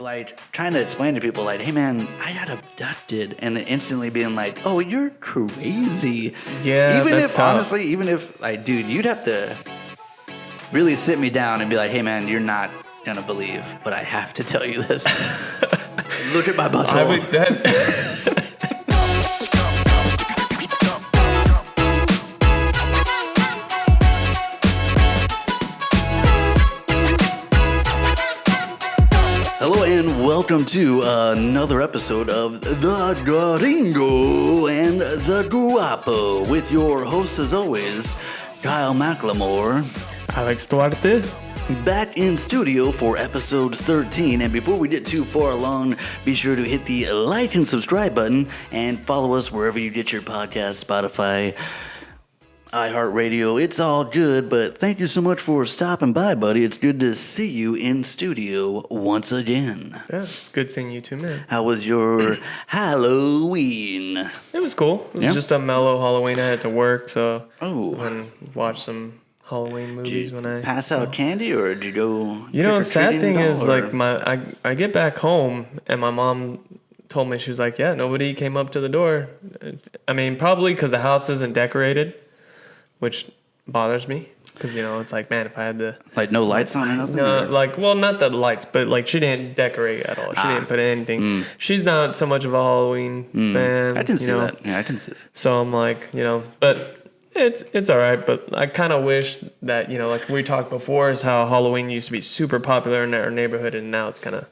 of like trying to explain to people like, hey man, I got abducted, and then instantly being like, oh, you're crazy. Yeah, even that's if tough. honestly, even if like, dude, you'd have to really sit me down and be like, hey man, you're not gonna believe, but I have to tell you this. Look at my butthole. Hello and welcome to another episode of the Gringo and the Guapo with your host as always, Kyle McLemore. Alex Duarte. Back in studio for episode 13, and before we get too far along, be sure to hit the like and subscribe button and follow us wherever you get your podcast, Spotify, iHeartRadio. It's all good, but thank you so much for stopping by, buddy. It's good to see you in studio once again. Yeah, it's good seeing you too, man. How was your Halloween? It was cool. It was just a mellow Halloween. I had to work, so and watch some Halloween movies when I pass out candy, or did you go? You know, the sad thing is, like, I get back home and my mom told me, she was like, yeah, nobody came up to the door. I mean, probably because the house isn't decorated, which bothers me. Because, you know, it's like, man, if I had to... Like, no lights on or nothing? No, like, well, not the lights, but, like, she didn't decorate at all. She didn't put anything. She's not so much of a Halloween fan. I didn't see that. Yeah, I didn't see that. So I'm like, you know, but... It's all right, but I kind of wish that, you know, like we talked before, is how Halloween used to be super popular in our neighborhood, and now it's kind of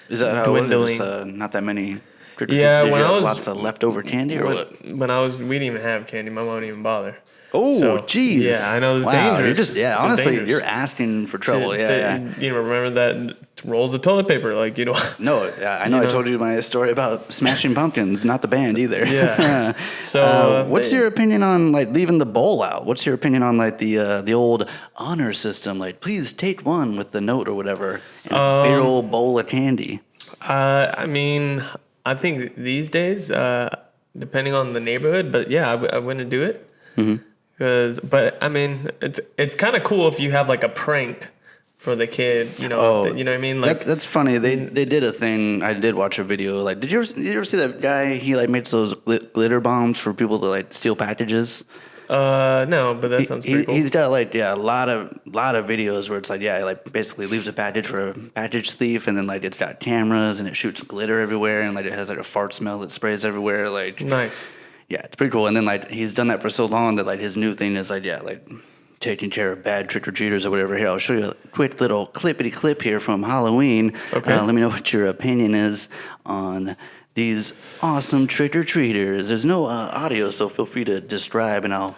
dwindling. Not that many. Yeah, Did when you I have was lots of leftover candy, or what? When we didn't even have candy. My mom didn't even bother. Oh, jeez. Yeah, I know it's dangerous. Honestly, you're asking for trouble. You know, remember that rolls of toilet paper, like, you know. No, I know. I told you my story about Smashing Pumpkins, not the band either. Yeah. So, what's your opinion on like leaving the bowl out? What's your opinion on like the old honor system? Like, please take one with the note or whatever, and a big old bowl of candy. I mean, I think these days, depending on the neighborhood, but yeah, I wouldn't do it. Mm-hmm. But I mean, it's kind of cool if you have like a prank for the kid, you know. You know what I mean? Like, that's funny. They did a thing. I did watch a video. Like, did you ever see that guy? He like makes those glitter bombs for people to like steal packages. No, but that sounds pretty cool. He's got like a lot of videos where it's like, he like basically leaves a package for a package thief, and then like it's got cameras and it shoots glitter everywhere, and like it has like a fart smell that sprays everywhere. Like, nice. Yeah, it's pretty cool. And then like he's done that for so long that like his new thing is like, like taking care of bad trick-or-treaters or whatever. Here, I'll show you a quick little clippity clip here from Halloween. Okay. Let me know what your opinion is on these awesome trick-or-treaters. There's no audio, so feel free to describe, and I'll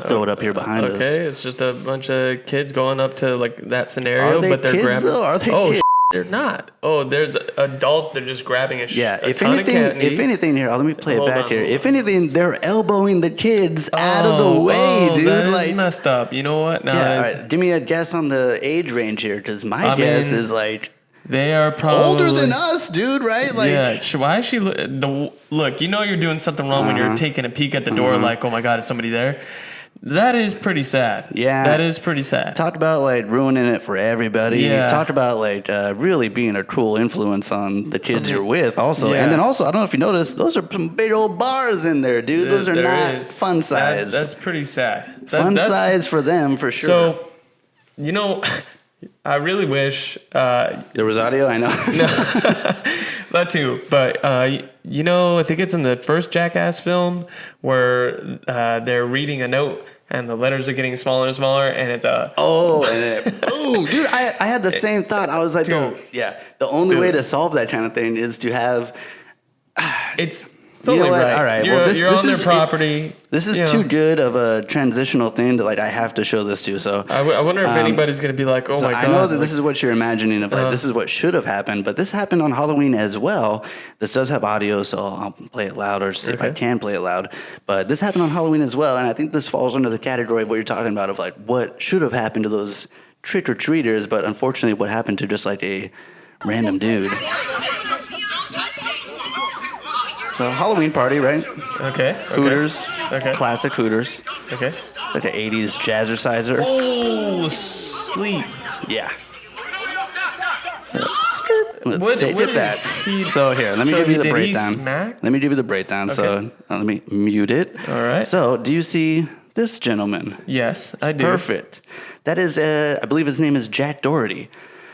throw it up here behind us. Okay, it's just a bunch of kids going up to like that scenario, Are they but they're kids, grabbing. Though? Are they kids? They're not. Oh, there's adults. They're just grabbing a if anything here, let me play it back here. If anything, they're elbowing the kids out of the way, dude. That is like, messed up. You know what? All right. Give me a guess on the age range here, because my guess is like they are probably older than us, dude. Right? Like, yeah. Why is she look? You know you're doing something wrong when you're taking a peek at the door. Like, oh my God, is somebody there? That is pretty sad. Yeah. That is pretty sad. Talked about like ruining it for everybody. Yeah. Talked about like really being a cruel influence on the kids you're with also. Yeah. And then also, I don't know if you noticed, those are some big old bars in there, dude. Those are not fun size. That's pretty sad. Fun size for them, for sure. So, you know, I really wish... there was audio, I know. No. That too, but you know, I think it's in the first Jackass film where they're reading a note and the letters are getting smaller and smaller, and it's and then boom, dude! I had the same thought. I was like, the only way to solve that kind of thing is to have it's. Totally right. All right. You're, you're on their property. This is too good of a transitional thing that like I have to show this to. So I wonder if anybody's going to be like, oh my God. I know that this is what you're imagining of like this is what should have happened, but this happened on Halloween as well. This does have audio, so I'll play it loud or see if I can play it loud. But this happened on Halloween as well, and I think this falls under the category of what you're talking about of like what should have happened to those trick-or-treaters, but unfortunately what happened to just like a random dude. So Halloween party, right? Okay. Hooters. Okay. Classic Hooters. Okay. It's like an 80s jazzerciser. Oh, sleep. Yeah. So Let's take it back. So here, let me give you the breakdown. Let me give you the breakdown. So let me mute it. All right. So do you see this gentleman? Yes, I do. Perfect. That is, I believe his name is Jack Doherty.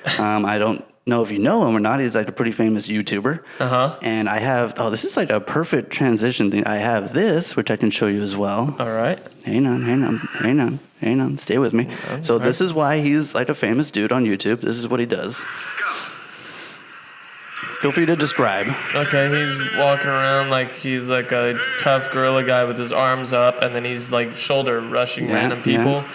I don't know if you know him or not. He's like a pretty famous YouTuber. And I have, this is like a perfect transition thing. I have this, which I can show you as well. All right. Hang on. Stay with me. So this is why he's like a famous dude on YouTube. This is what he does. Feel free to describe. Okay, he's walking around like he's like a tough gorilla guy with his arms up, and then he's like shoulder rushing random people.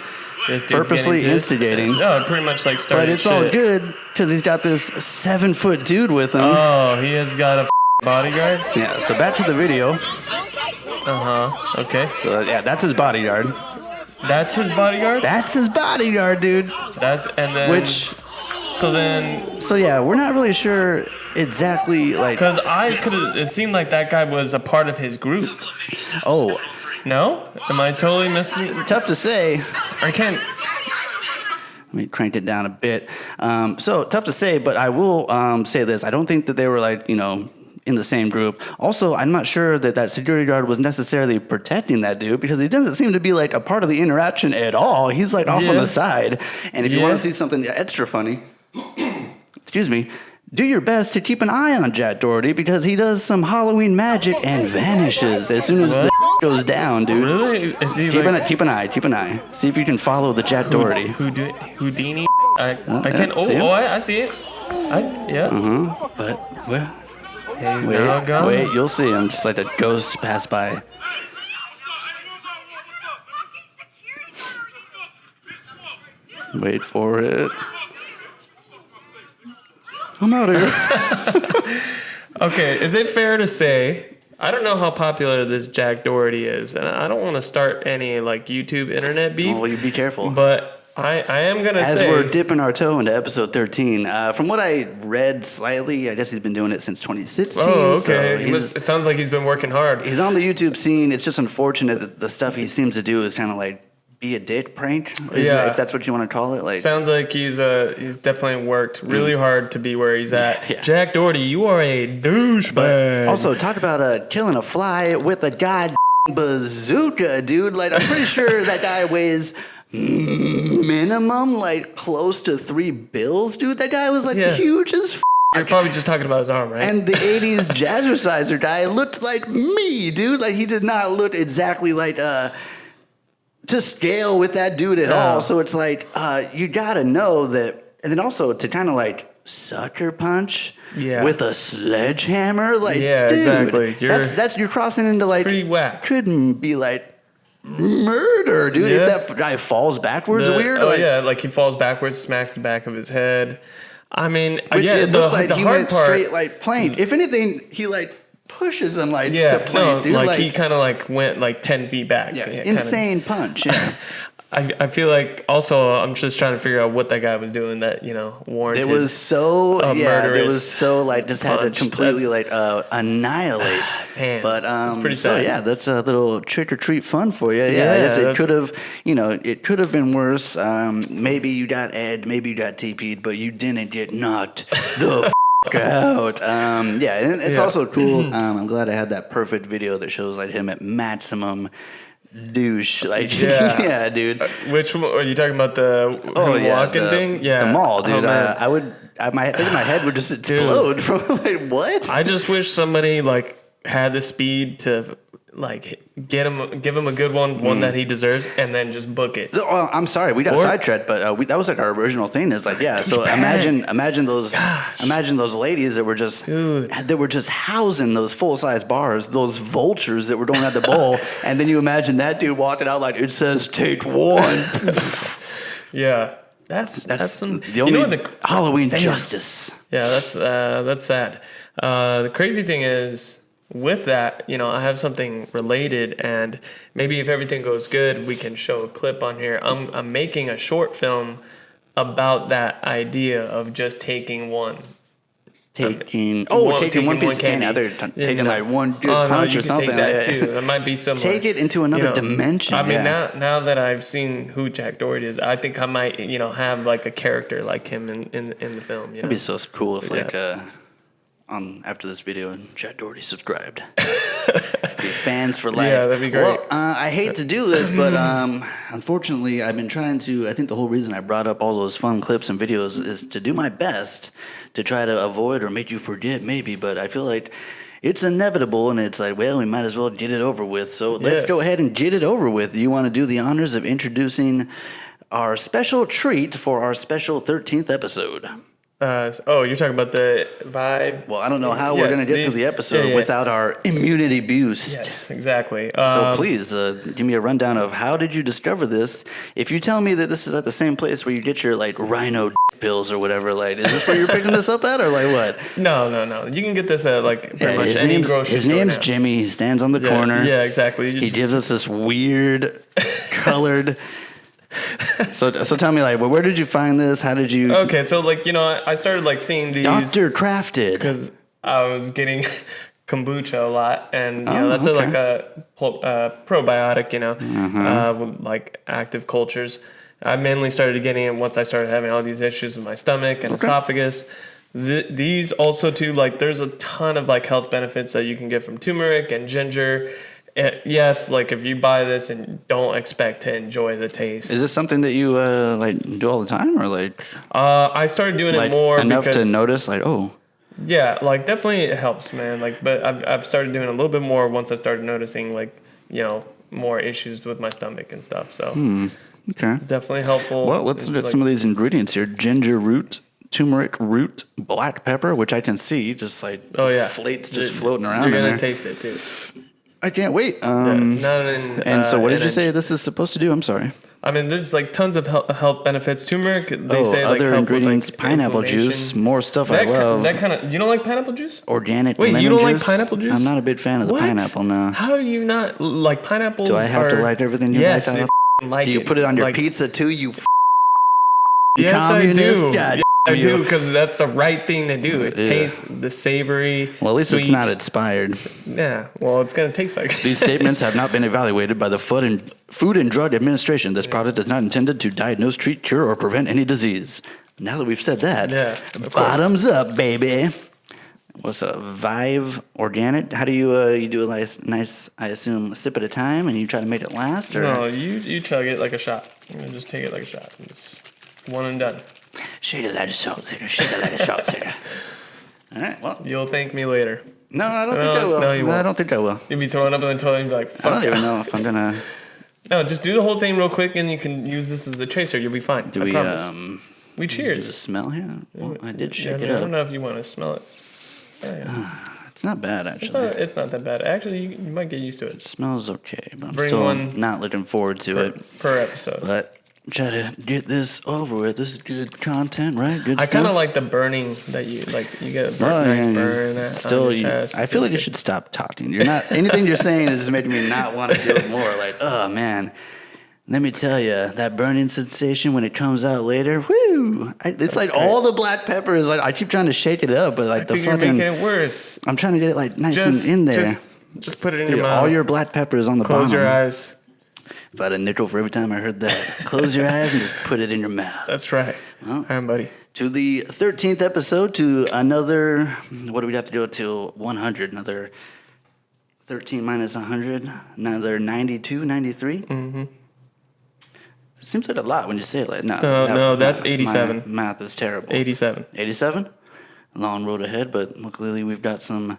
This dude's purposely instigating. No, pretty much like starting But it's all good because he's got this 7-foot dude with him. Oh, he has got a bodyguard? Yeah, so back to the video. Okay. So yeah, that's his bodyguard. That's his bodyguard? That's his bodyguard, dude. So yeah, we're not really sure exactly like. Because it seemed like that guy was a part of his group. Oh. No? Am I totally missing? Tough to say. I can't. Let me crank it down a bit. So tough to say, but I will say this. I don't think that they were like, in the same group. Also, I'm not sure that security guard was necessarily protecting that dude because he doesn't seem to be like a part of the interaction at all. He's like off on the side. And if you want to see something extra funny, excuse me, do your best to keep an eye on Jack Doherty because he does some Halloween magic and vanishes as soon as the goes down, dude. Really? Is he keep an eye. See if you can follow the Jack Doherty. Houdini? I can't. I see it. But well, he's now gone. Wait, you'll see him just like a ghost pass by. Wait for it. I'm out of here. Okay, is it fair to say, I don't know how popular this Jack Doherty is, and I don't want to start any like YouTube internet beef. Well, you be careful. But I am going to say... As we're dipping our toe into episode 13, from what I read slightly, I guess he's been doing it since 2016. Oh, okay. So it sounds like he's been working hard. He's on the YouTube scene. It's just unfortunate that the stuff he seems to do is kind of like be a dick prank, if that's what you want to call it. Like, sounds like he's definitely worked really hard to be where he's at. Yeah. Jack Doherty, you are a douchebag. But also, talk about killing a fly with a god bazooka, dude. Like, I'm pretty sure that guy weighs minimum like close to 3 bills, dude. That guy was like huge as f***. You're probably just talking about his arm, right? And the 80s jazzerciser guy looked like me, dude. Like, he did not look exactly like to scale with that dude at all. So it's like, you gotta know that. And then also to kind of like sucker punch with a sledgehammer. Like, dude, exactly. You're crossing into like, pretty whack. Couldn't be like murder, dude. If that guy falls backwards weird. Like he falls backwards, smacks the back of his head. I mean, it looked like he went straight like plank. If anything, he like pushes him like to plank, dude. Like he kind of like went like 10 feet back. Yeah, insane punch. Yeah. I feel like also I'm just trying to figure out what that guy was doing that warranted. It was so like just had to completely annihilate. Man, but that's pretty sad. So yeah, that's a little trick or treat fun for you. Yeah, I guess it could have it could have been worse. Maybe you got Ed, maybe you got TP'd, but you didn't get knocked the out. And it's also cool. I'm glad I had that perfect video that shows like him at maximum douche. Like, dude. Which one are you talking about? The walking thing? Yeah, the mall, dude. I think my head would just explode from like what? I just wish somebody like had the speed to like give him a good one that he deserves, and then just book it. Oh, I'm sorry, we got sidetracked, but that was like our original thing. Is like, so imagine those ladies that were just housing those full size bars, those vultures that were going at the bowl, and then you imagine that dude walking out like it says take one. Yeah, that's some the only Halloween justice. Yeah, that's sad. The crazy thing is, with that, I have something related, and maybe if everything goes good, we can show a clip on here. I'm making a short film about that idea of just taking one. taking taking one piece one of candy. I candy. thought taking like one good punch you or can something. take that too. That might be similar. Take it into another dimension. I mean, now that I've seen who Jack Doherty is, I think I might have like a character like him in the film. It'd be so cool if after this video, Jack Doherty subscribed. Be fans for life. Yeah, that'd be great. Well, I hate to do this, but unfortunately, I've been trying to. I think the whole reason I brought up all those fun clips and videos is to do my best to try to avoid or make you forget, maybe. But I feel like it's inevitable, and it's like, well, we might as well get it over with. So let's go ahead and get it over with. You want to do the honors of introducing our special treat for our special 13th episode. You're talking about the Vive? Well, I don't know how we're going to get through the episode without our immunity boost. Yes, exactly. So please, give me a rundown of how did you discover this? If you tell me that this is at the same place where you get your, like, rhino pills or whatever, like, is this where you're picking this up at, or, like, what? No. You can get this at, like, pretty much any grocery store. His name's Jimmy. He stands on the corner. Yeah, exactly. He gives us this weird, colored... So tell me, like, well, where did you find this? How did you? Okay, so like I started like seeing these Dr. Crafted because I was getting kombucha a lot, and that's like a probiotic, with like active cultures. I mainly started getting it once I started having all these issues with my stomach and esophagus. These also too, like, there's a ton of like health benefits that you can get from turmeric and ginger. Yes, like if you buy this and don't expect to enjoy the taste. Is this something that you like do all the time, or like? I started doing it more enough because, to notice, like, oh. Yeah, like definitely it helps, man. Like, but I've started doing a little bit more once I started noticing like more issues with my stomach and stuff. So okay, definitely helpful. Well, let's look at some of these ingredients here: ginger root, turmeric root, black pepper, which I can see just like flates just floating around. You're gonna taste it too. I can't wait. And so what did you say this is supposed to do? I'm sorry. I mean, there's like tons of health benefits. Turmeric, they say like other help ingredients, with, like, pineapple juice, more stuff I love. That kind of, you don't like pineapple juice? Organic Wait, lemon you don't juice? like pineapple juice? I'm not a big fan of the pineapple, no. How do you not like pineapple? Do I have to like everything you like? Like do you put it on your pizza too, you yes, communist? I do. God, I do, because that's the right thing to do. It tastes the savory. Well, at least sweet. it's not expired. Yeah, well, it's going to taste like it. These statements have not been evaluated by the Food and Drug Administration. This product is not intended to diagnose, treat, cure, or prevent any disease. Now that we've said that, bottoms up, baby. What's a Vive Organic? How do you do a nice, I assume, a sip at a time, and you try to make it last? Or? No, you chug it like a shot. I'm going to just take it like a shot. Just one and done. Shade a light of salt here. Shade a light of salt here. All right, well. You'll thank me later. No, I don't think I will. No, you won't. I don't think I will. You'll be throwing up in the toilet and be like, fuck. I don't even know if I'm going to. No, just do the whole thing real quick, and you can use this as the chaser. You'll be fine. Do we cheers? Do the smell here? Well, I did shake it up. up. I don't know if you want to smell it. It's not bad, actually. It's not that bad. Actually, you might get used to it. It smells okay, but I'm still not looking forward to it. Per episode. But try to get this over with. This is good content, right? Good stuff. I kind of like the burning that you get a burn. Still, on your chest. I feel like you should stop talking. You're not anything you're saying is making me not want to do it more. Like, oh man, let me tell you, that burning sensation when it comes out later, woo! It's like great. All the black pepper is like I keep trying to shake it up, but like the fucking you're making it worse. I'm trying to get it like nice and in there. Just put it in your mouth. All your black pepper is on the bottom. Close your eyes. If I had a nickel for every time I heard that, close your eyes and just put it in your mouth. That's right. Well, all right, buddy. To the 13th episode, to another, what do we have to go to 100? Another 13 minus 100, another 92, 93? Mm-hmm. It seems like a lot when you say it like that. No, that's 87. My math is terrible. 87. 87? Long road ahead, but luckily we've got some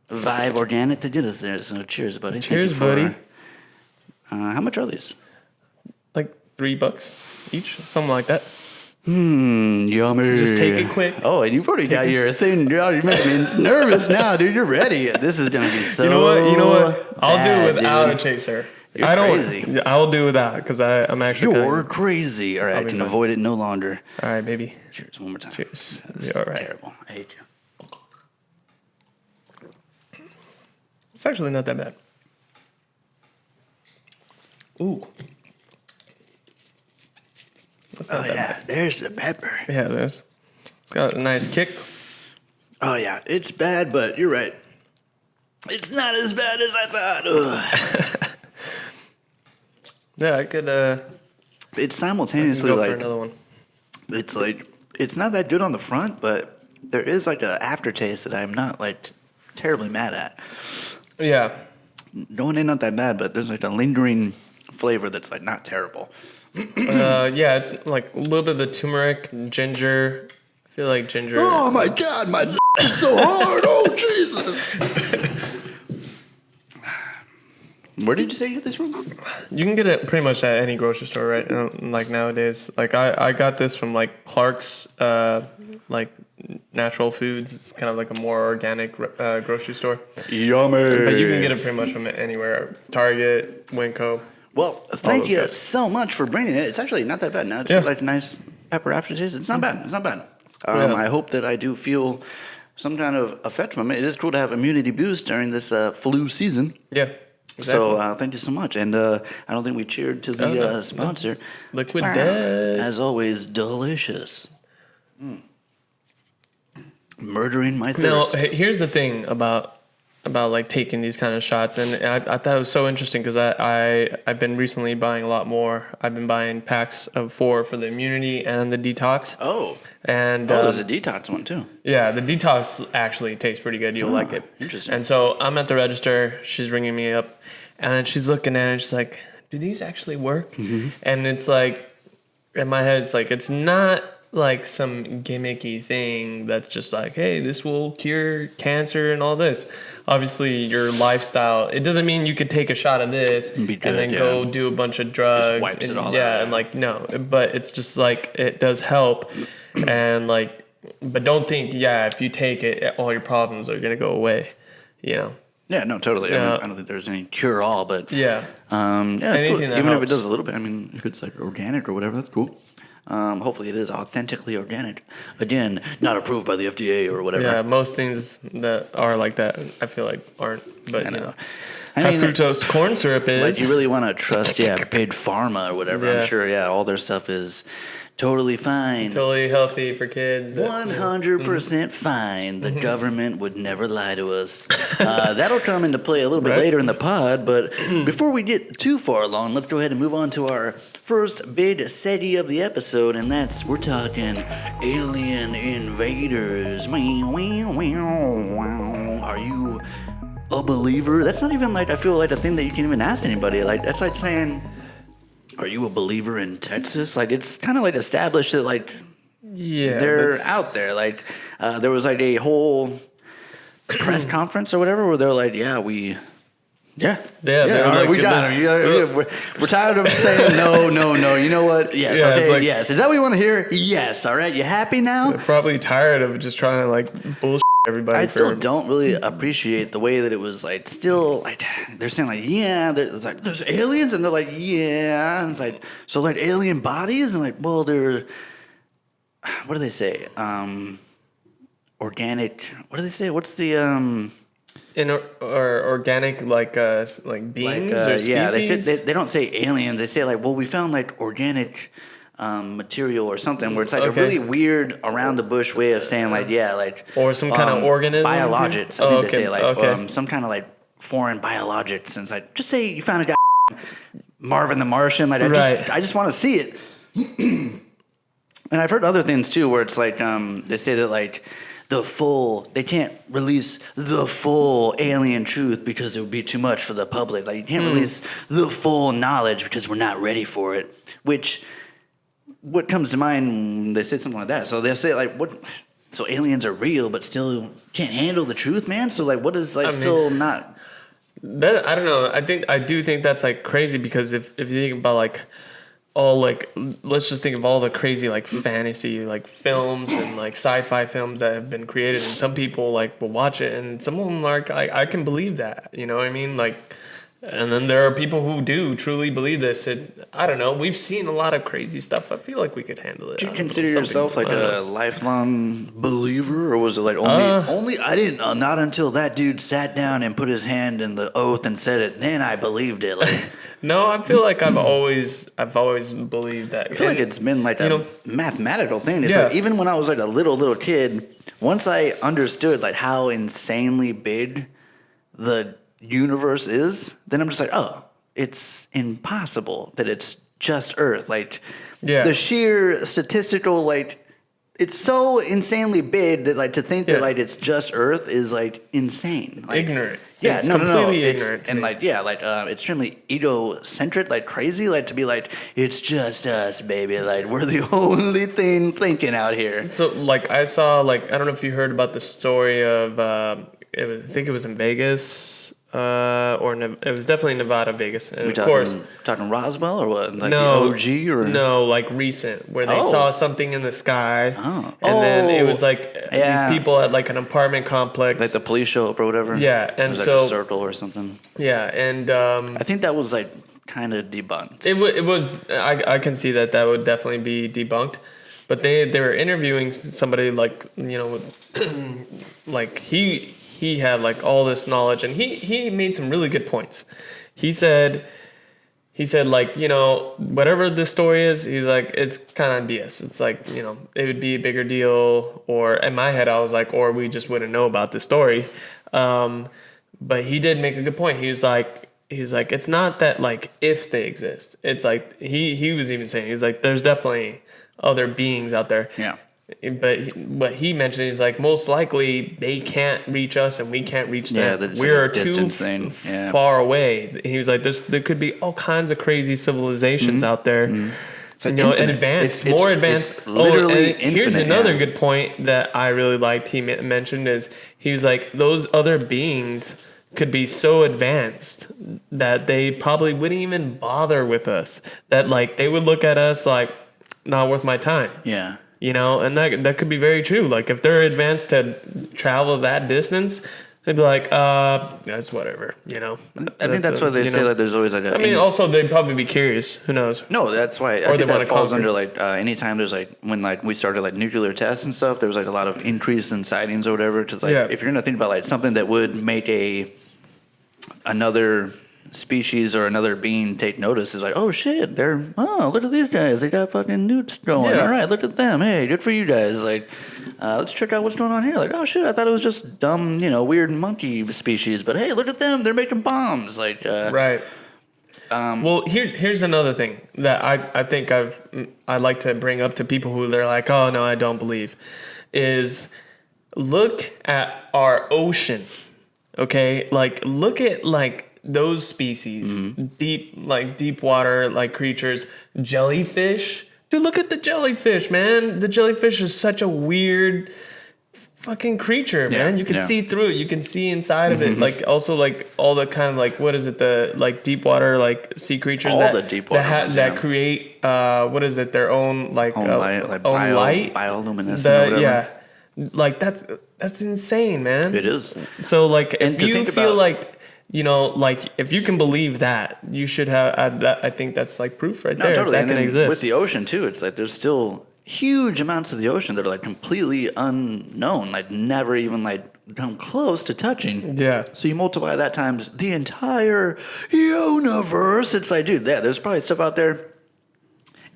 Vive Organic to get us there. So cheers, buddy. Cheers, buddy. How much are these? Like $3 each, something like that. Yummy. Just take it quick. Oh, and you've already got your thing. You're making me nervous now, dude. You're ready. This is gonna be so. You know what? I'll do without a chaser. You're crazy. I'll do without because I'm actually. You're crazy. All right, I can avoid it no longer. All right, baby. Cheers, one more time. Cheers. This is terrible. I hate you. It's actually not that bad. Ooh. That's not that bad. There's the pepper. Yeah, it's got a nice kick. Oh yeah, it's bad, but you're right. It's not as bad as I thought. Yeah, I could. It's simultaneously go like for another one. it's like it's not that good on the front, but there is like a aftertaste that I'm not like terribly mad at. Yeah. Going in not that bad, but there's like a lingering flavor that's like not terrible. Yeah, it's like a little bit of the turmeric, ginger. I feel like ginger. Oh my god, my is so hard. Oh Jesus. Where did you say you get this from? You can get it pretty much at any grocery store, right? Like nowadays. Like I got this from like Clark's, like natural foods. It's kind of like a more organic grocery store. Yummy. But you can get it pretty much from anywhere. Target, Winco. Well, thank you so much for bringing it. It's actually not that bad. Now it's like a nice pepper aftertaste. It's not bad. It's not bad. I hope that I do feel some kind of effect from it. It is cool to have immunity boost during this flu season. Yeah. Exactly. So thank you so much. And I don't think we cheered to the sponsor. Liquid Death. As always, delicious. Murdering my thirst. Now, here's the thing about like taking these kind of shots, and I thought it was so interesting because I've been recently buying a lot more. I've been buying packs of 4 for the immunity and the detox. Oh. And there's a detox one too. Yeah, the detox actually tastes pretty good. You'll like it. Interesting. And so I'm at the register. She's ringing me up, and then she's looking at it. And she's like, "Do these actually work?" Mm-hmm. And it's like, in my head, it's like it's not like some gimmicky thing that's just like, "Hey, this will cure cancer and all this." Obviously, your lifestyle. It doesn't mean you could take a shot of this and then go do a bunch of drugs. Just wipes it all out. Yeah, and like no, but it's just like it does help. And like, but don't think, if you take it, all your problems are gonna go away, you know. Yeah, no, totally. I don't think there's any cure all, but it's cool. Even if it does a little bit. I mean, if it's like organic or whatever, that's cool. Hopefully, it is authentically organic. Again, not approved by the FDA or whatever. Yeah, most things that are like that, I feel like aren't. But you know. I mean, fructose corn syrup is. Like you really want to trust, paid pharma or whatever. Yeah. I'm sure, all their stuff is totally fine. Totally healthy for kids. 100% fine. The government would never lie to us. That'll come into play a little bit later in the pod, but before we get too far along, let's go ahead and move on to our first big SETI of the episode, and we're talking alien invaders. Are you a believer? That's not even like, I feel like a thing that you can even ask anybody. Like, that's like saying, are you a believer in Texas? Like, it's kind of like established that, like, they're out there. Like, there was like a whole press conference or whatever where they're like, we got it. We're tired of saying no. You know what? Yes, yes. Is that what you want to hear? Yes. All right. You happy now? They're probably tired of just trying to like bullshit everybody. I still don't really appreciate the way that it was like. Still, like they're saying like, it's like there's aliens, and they're like, and it's like so like alien bodies, and like, well, they're what do they say? Organic. What do they say? What's the or organic like beings or species? They don't say aliens. They say like, well, we found like organic material or something where it's like a really weird around the bush way of saying like or some kind of organism, biologics. I think they say like some kind of like foreign biologics, and it's like just say you found a guy Marvin the Martian. Like I just want to see it. And I've heard other things too where it's like they say that like they can't release the full alien truth because it would be too much for the public. Like you can't release the full knowledge because we're not ready for it. What comes to mind when they say something like that? So they'll say like, what? So aliens are real, but still can't handle the truth, man. So like, what is like still not? That I don't know. I do think that's like crazy because if you think about like all like let's just think of all the crazy like fantasy like films and like sci-fi films that have been created, and some people like will watch it and some of them like I can believe that, you know what I mean, like. And then there are people who do truly believe this. I don't know. We've seen a lot of crazy stuff. I feel like we could handle it. Do you consider yourself like a lifelong believer, or was it like only? I didn't. Not until that dude sat down and put his hand in the oath and said it. Then I believed it. Like, No, I feel like I've always believed that. I feel like it's been like a mathematical thing. It's Yeah. like even when I was like a little kid, once I understood like how insanely big the universe is, then I'm just like, oh, it's impossible that it's just Earth. Like the sheer statistical it's so insanely big that like to think that like it's just Earth is like insane. Like, ignorant. Yeah, it's no. completely It's, ignorant. and like extremely egocentric, like crazy, like to be like, it's just us, baby. Like we're the only thing thinking out here. So like I saw I don't know if you heard about the story of I think it was in Vegas it was definitely Nevada, Vegas, and of course talking Roswell or what? Like no, the OG or no, like recent where they saw something in the sky, and then it was like these people at like an apartment complex, like the police show up or whatever. Yeah, and like so a circle or something. Yeah, and I think that was like kind of debunked. It was. I can see that would definitely be debunked, but they were interviewing somebody like like he had like all this knowledge, and he made some really good points. He said like, whatever the story is, he's like, it's kind of BS. It's like, it would be a bigger deal, or in my head I was like, or we just wouldn't know about the story. But he did make a good point. He's like, it's not that like if they exist. It's like he was even saying, he's like, there's definitely other beings out there. Yeah. But what he mentioned is like most likely they can't reach us and we can't reach them. Yeah, we are like too far away. He was like, there could be all kinds of crazy civilizations out there. It's like advanced, more advanced. It's literally and here's another good point that I really liked. He mentioned is he was like, those other beings could be so advanced that they probably wouldn't even bother with us. That like they would look at us like, not worth my time. Yeah. And that could be very true. Like if they're advanced to travel that distance, they'd be like, that's whatever, I think that's why they say that there's always like also they'd probably be curious. Who knows? No, that's why I think that falls under like anytime there's like when like we started like nuclear tests and stuff, there was like a lot of increase in sightings or whatever. Because like if you're gonna think about like something that would make another species or another being take notice, is like, oh shit, look at these guys, they got fucking newts going. All right, look at them. Hey, good for you guys. Like, let's check out what's going on here. Like, oh shit, I thought it was just dumb, weird monkey species, but hey, look at them, they're making bombs. Like, right. Well, here's another thing that I think I like to bring up to people who they're like, oh no, I don't believe, is look at our ocean. Okay, like look at like those species, deep water like creatures, jellyfish. Dude, look at the jellyfish, man. The jellyfish is such a weird fucking creature, man. You can see through it. You can see inside of it. Like also like all the kind of like, what is it? The like deep water like sea creatures that create what is it? Their own like own light, bioluminescent. Whatever. Yeah, like that's insane, man. It is. So like if you feel like like if you can believe that, you should have. I think that's like proof right there. Totally. That can exist with the ocean too. It's like there's still huge amounts of the ocean that are like completely unknown, like never even like come close to touching. Yeah. So you multiply that times the entire universe. It's like, dude, there's probably stuff out there.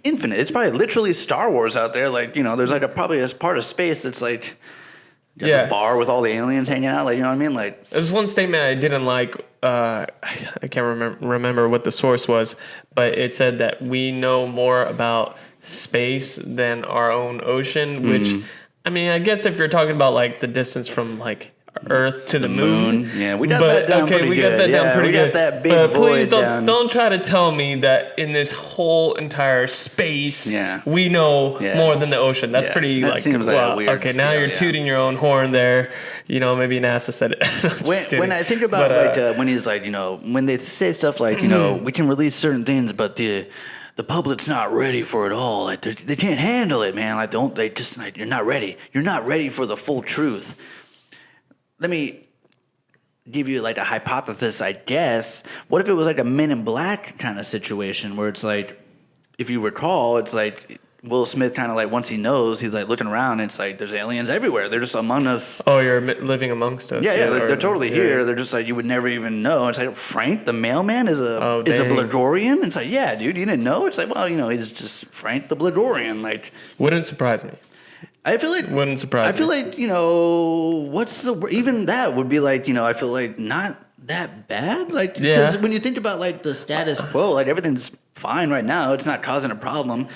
Infinite. It's probably literally Star Wars out there. Like, there's like probably a part of space that's like. The bar with all the aliens hanging out, like, you know what I mean? Like, there's one statement I didn't like. I can't remember what the source was, but it said that we know more about space than our own ocean. Which, I mean, I guess if you're talking about like the distance from like Earth to the moon. Yeah, we got that down pretty good. We got that down pretty good. We got that big void please down. don't try to tell me that in this whole entire space, we know more than the ocean. That's pretty that like, seems like a weird okay, scale, now you're tooting your own horn there. Maybe NASA said it. When I think about when he's like, when they say stuff like, we can release certain things, but the public's not ready for it all. Like they can't handle it, man. Like you're not ready. You're not ready for the full truth. Let me give you like a hypothesis, I guess. What if it was like a Men in Black kind of situation where it's like, if you recall, it's like Will Smith kind of like, once he knows, he's like looking around and it's like, there's aliens everywhere. They're just among us. Oh, you're living amongst us. Yeah, they're totally here. They're just like, you would never even know. It's like, Frank the mailman is a Bladorian? It's like, yeah, dude, you didn't know? It's like, well, he's just Frank the Bladorian. Like, wouldn't surprise me. I feel like wouldn't surprise me. I feel like, even that would be like, I feel like not that bad. Like, because when you think about like the status quo, like everything's fine right now. It's not causing a problem.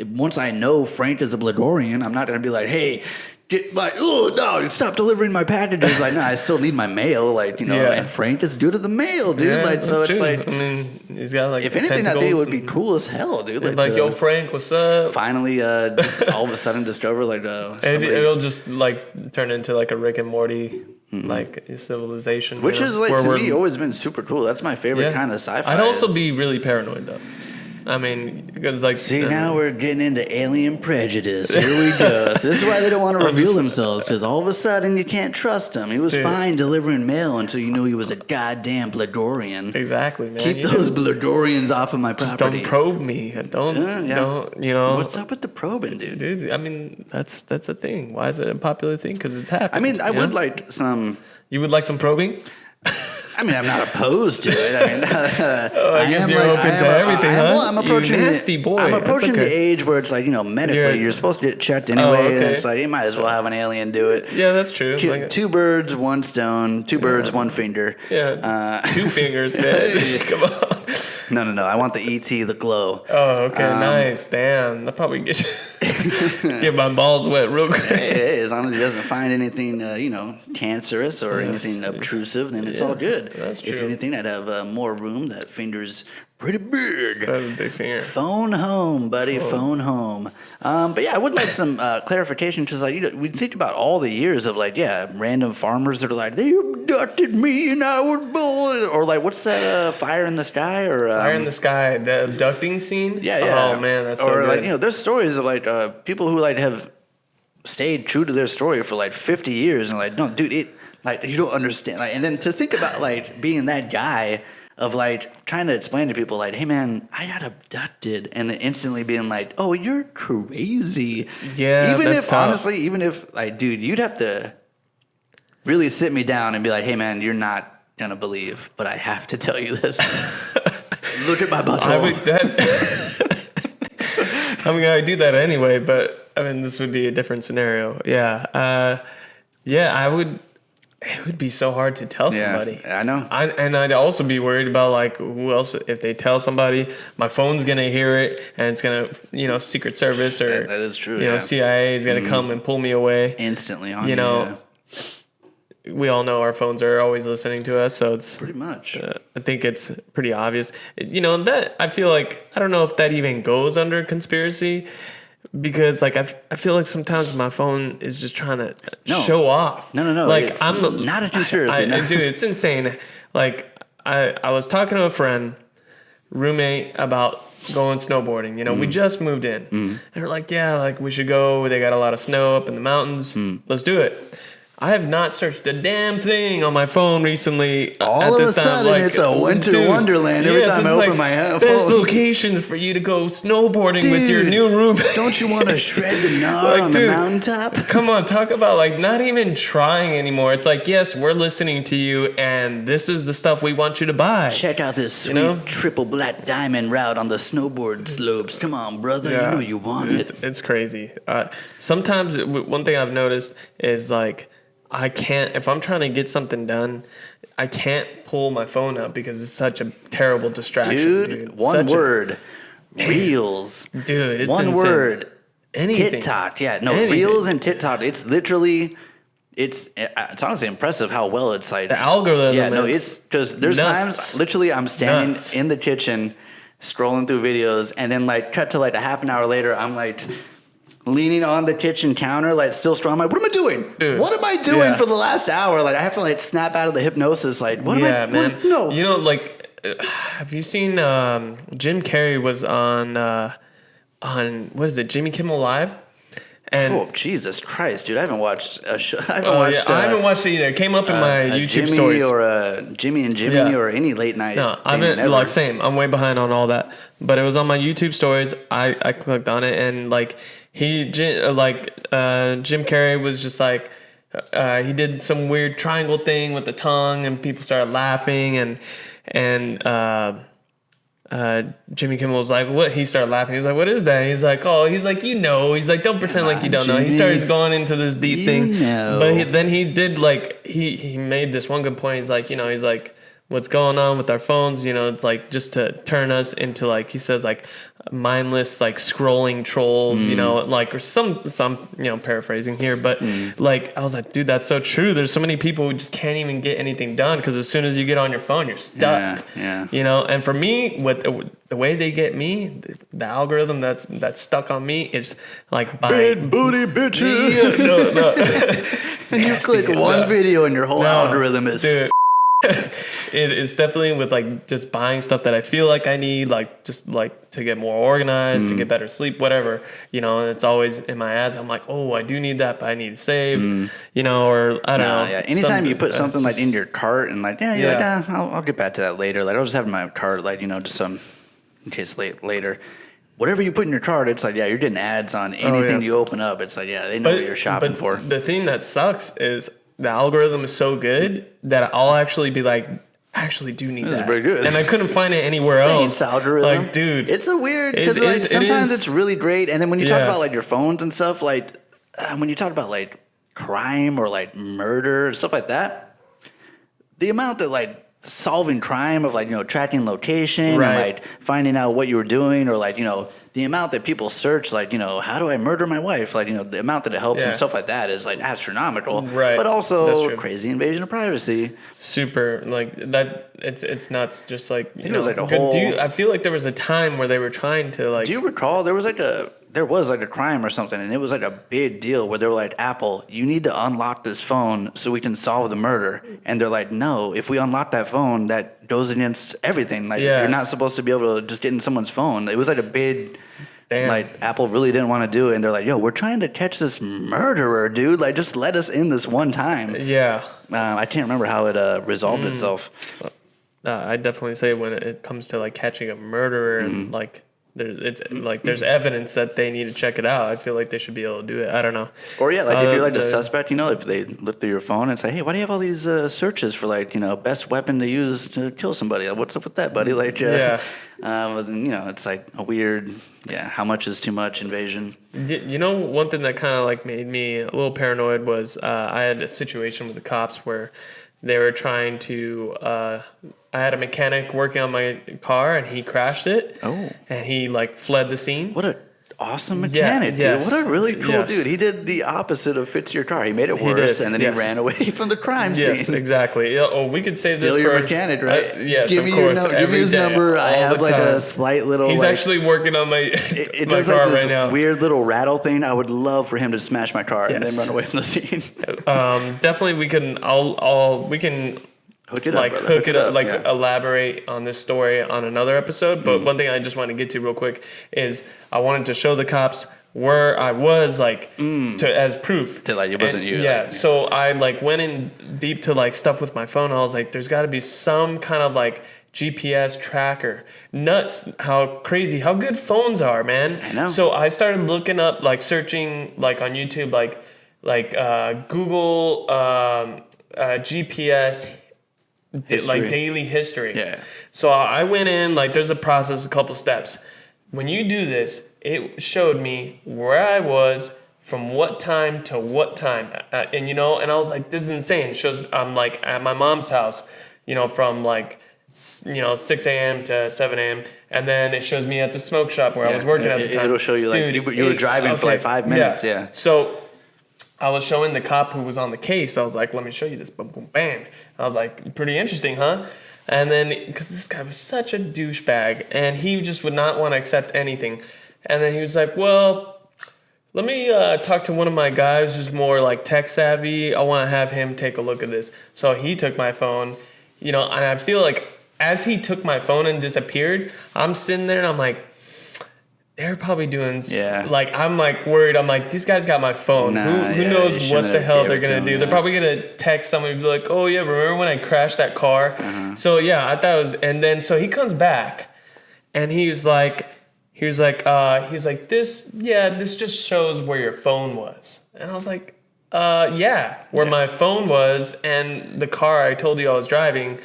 Once I know Frank is a Bladorian, I'm not going to be like, hey, oh, no, stop delivering my packages. Like, no, I still need my mail. Like, and Frank is good at the mail, dude. Yeah, like, so it's true. like, I mean, he's got like, if anything, I think it would be cool as hell, dude. Like, yo, Frank, what's up? Finally, just all of a sudden discover, like, it'll just, like, turn into, like, a Rick and Morty, like, civilization. Which is, like, to me, always been super cool. That's my favorite kind of sci-fi. I'd also be really paranoid, though. I mean, because like... See, now we're getting into alien prejudice. Here we go. So this is why they don't want to reveal themselves, because all of a sudden you can't trust him. He was fine delivering mail until you knew he was a goddamn Bladorian. Exactly, man. Keep those Bladorians off of my property. Just don't probe me. Don't, What's up with the probing, dude? Dude, I mean, that's a thing. Why is it a popular thing? Because it's happening. I mean, I would like some... You would like some probing? I mean, I'm not opposed to it. I mean, I guess you're open to everything, huh? I'm approaching you nasty boy. I'm approaching the age where it's like, medically, you're supposed to get checked anyway. And it's like, you might as well have an alien do it. Yeah, that's true. Two birds, one stone. Two birds, one finger. Yeah, 2 fingers, man. Come on. No. I want the ET, the glow. Oh, okay, nice. Damn, that probably get my balls wet real quick. Hey, as long as he doesn't find anything, cancerous or anything obtrusive, then it's all good. That's true. If anything, I'd have more room. That finger's pretty big. That's a big finger. Phone home, buddy. Phone home. But yeah, I would like some clarification, because like we think about all the years of like random farmers that are like, they abducted me and I was born, or like what's that Fire in the Sky or Fire in the Sky, the abducting scene. Yeah. Oh man, that's so or good. like there's stories of like people who like have stayed true to their story for like 50 years and like, no, dude, like you don't understand. Like, and then to think about like being that guy of like trying to explain to people like, hey man, I got abducted, and then instantly being like, oh, you're crazy. Yeah, even that's if tough. honestly, even if like, dude, you'd have to really sit me down and be like, hey man, you're not gonna believe, but I have to tell you this. Look at my butthole. I mean, I do that anyway, but I mean, this would be a different scenario. Yeah, I would. It would be so hard to tell somebody. I know. And I'd also be worried about like who else. If they tell somebody, my phone's gonna hear it, and it's gonna, Secret Service or that is true. CIA is gonna come and pull me away instantly on We all know our phones are always listening to us, so it's pretty much. I think it's pretty obvious. That I feel like I don't know if that even goes under conspiracy. Because like I feel like sometimes my phone is just trying to show off. No. Like it's I'm not a conspiracy. Dude, it's insane. Like I was talking to a friend, roommate, about going snowboarding. We just moved in, and we're like, yeah, like we should go. They got a lot of snow up in the mountains. Let's do it. I have not searched a damn thing on my phone recently. All of a sudden, it's a winter wonderland every time I open my phone. Best locations for you to go snowboarding with your new roommate. Don't you want to shred the gnar on the mountaintop? Come on, talk about like not even trying anymore. It's like, yes, we're listening to you, and this is the stuff we want you to buy. Check out this sweet triple black diamond route on the snowboard slopes. Come on, brother, you know you want it. It's crazy. Sometimes one thing I've noticed is like, I can't, if I'm trying to get something done, I can't pull my phone up because it's such a terrible distraction. Dude. One word. Reels. Dude, it's one insane. Word. Anything. TikTok. Yeah, no, Anything. Reels and TikTok. It's literally, it's honestly impressive how well it's like. The algorithm. Yeah, no, it's because there's times literally I'm standing in the kitchen scrolling through videos, and then like cut to like a half an hour later, I'm like leaning on the kitchen counter, like still strong. I'm like, what am I doing? Dude. What am I doing for the last hour? Like I have to like snap out of the hypnosis. Like what am I? Man. No. Have you seen Jim Carrey was on what is it, Jimmy Kimmel Live? And oh, Jesus Christ, dude! I haven't watched a show. I haven't watched it either. It came up in my YouTube Jimmy stories. Or Jimmy and Jimmy or any late night. No, I've been like same. I'm way behind on all that, but it was on my YouTube stories. I clicked on it and like Jim Carrey was just like he did some weird triangle thing with the tongue and people started laughing and Jimmy Kimmel was like, what? He started laughing. He's like, what is that? He's like, he's like, he's like, don't pretend like you don't know. He started going into this deep thing. But then he did like, he made this one good point. He's like, he's like, what's going on with our phones? It's like just to turn us into like, he says like mindless, like scrolling trolls, like, or some, paraphrasing here, but like, I was like, dude, that's so true. There's so many people who just can't even get anything done because as soon as you get on your phone, you're stuck. Yeah. And for me, with the way they get me, the algorithm that's stuck on me is like big booty bitches. No. And you click one video and your whole algorithm is. Dude. It's definitely with like just buying stuff that I feel like I need, like just like to get more organized, to get better sleep, whatever, and it's always in my ads. I'm like, oh, I do need that, but I need to save, or I don't know. Yeah. Anytime you put something like in your cart and like, you're like, I'll get back to that later. Like I'll just have in my cart, like, just some in case later. Whatever you put in your cart, it's like, you're getting ads on anything you open up. It's like, they know what you're shopping for. The thing that sucks is the algorithm is so good that I'll actually be like, I actually do need that. This is pretty good. And I couldn't find it anywhere else. Thanks, algorithm. Like, dude. It's a weird, because like sometimes it's really great. And then when you talk about like your phones and stuff, like when you talk about like crime or like murder and stuff like that, the amount that like solving crime of like, tracking location and like finding out what you were doing or like, the amount that people search, like, how do I murder my wife? Like, the amount that it helps and stuff like that is like astronomical. Right. But also crazy invasion of privacy. Super. Like that. It's nuts. Just like, it was like a whole. I feel like there was a time where they were trying to like. Do you recall there was like a crime or something, and it was like a big deal where they were like, Apple, you need to unlock this phone so we can solve the murder. And they're like, no, if we unlock that phone, that goes against everything. Like, you're not supposed to be able to just get in someone's phone. It was like a big, like, Apple really didn't want to do it. And they're like, yo, we're trying to catch this murderer, dude. Like, just let us in this one time. Yeah. I can't remember how it resolved itself. I'd definitely say when it comes to, like, catching a murderer and, like, there's evidence that they need to check it out. I feel like they should be able to do it. I don't know. Or if you're like the suspect, if they look through your phone and say, hey, why do you have all these searches for like, best weapon to use to kill somebody? What's up with that, buddy? Like, it's like a weird, how much is too much invasion. One thing that kind of like made me a little paranoid was I had a situation with the cops where they were trying to I had a mechanic working on my car and he crashed it. Oh. And he like fled the scene. What a awesome mechanic, dude. Yes. What a really cool dude. He did the opposite of fix your car. He made it worse and then he ran away from the crime scene. Yes, exactly. Oh, we could save this for your mechanic, right? Yes, give of course. Give me his number. I have like a slight little. He's actually working on my it my does car like this right now. Weird little rattle thing. I would love for him to smash my car and then run away from the scene. Definitely, we can. We can. Hook it up, hook it up, elaborate on this story on another episode. But one thing I just want to get to real quick is I wanted to show the cops where I was, like, as proof. To, like, it wasn't you. Yeah, so I, like, went in deep to, like, stuff with my phone. I was like, there's got to be some kind of, like, GPS tracker. Nuts how good phones are, man. I know. So I started looking up, like, searching, like, on YouTube, like Google GPS history. Like daily history. Yeah. So I went in, like there's a process, a couple steps. When you do this, it showed me where I was from what time to what time. And I was like, this is insane. It shows I'm like at my mom's house, from like, 6 a.m. to 7 a.m. And then it shows me at the smoke shop where I was working at the time. It'll show you like you were driving for like 5 minutes. Yeah. So I was showing the cop who was on the case. I was like, let me show you this. Boom, boom, bam. I was like, pretty interesting, huh? And then, because this guy was such a douchebag, and he just would not want to accept anything. And then he was like, well, let me talk to one of my guys who's more like tech savvy. I want to have him take a look at this. So he took my phone, and I feel like as he took my phone and disappeared, I'm sitting there and I'm like, they're probably doing Yeah. like I'm like worried. I'm like, these guys got my phone. Who knows what the hell they're gonna do? They're probably gonna text somebody and be like, oh yeah, remember when I crashed that car? So yeah, I thought it was. And then so he comes back, and he's like, this just shows where your phone was. And I was like, where my phone was and the car I told you I was driving.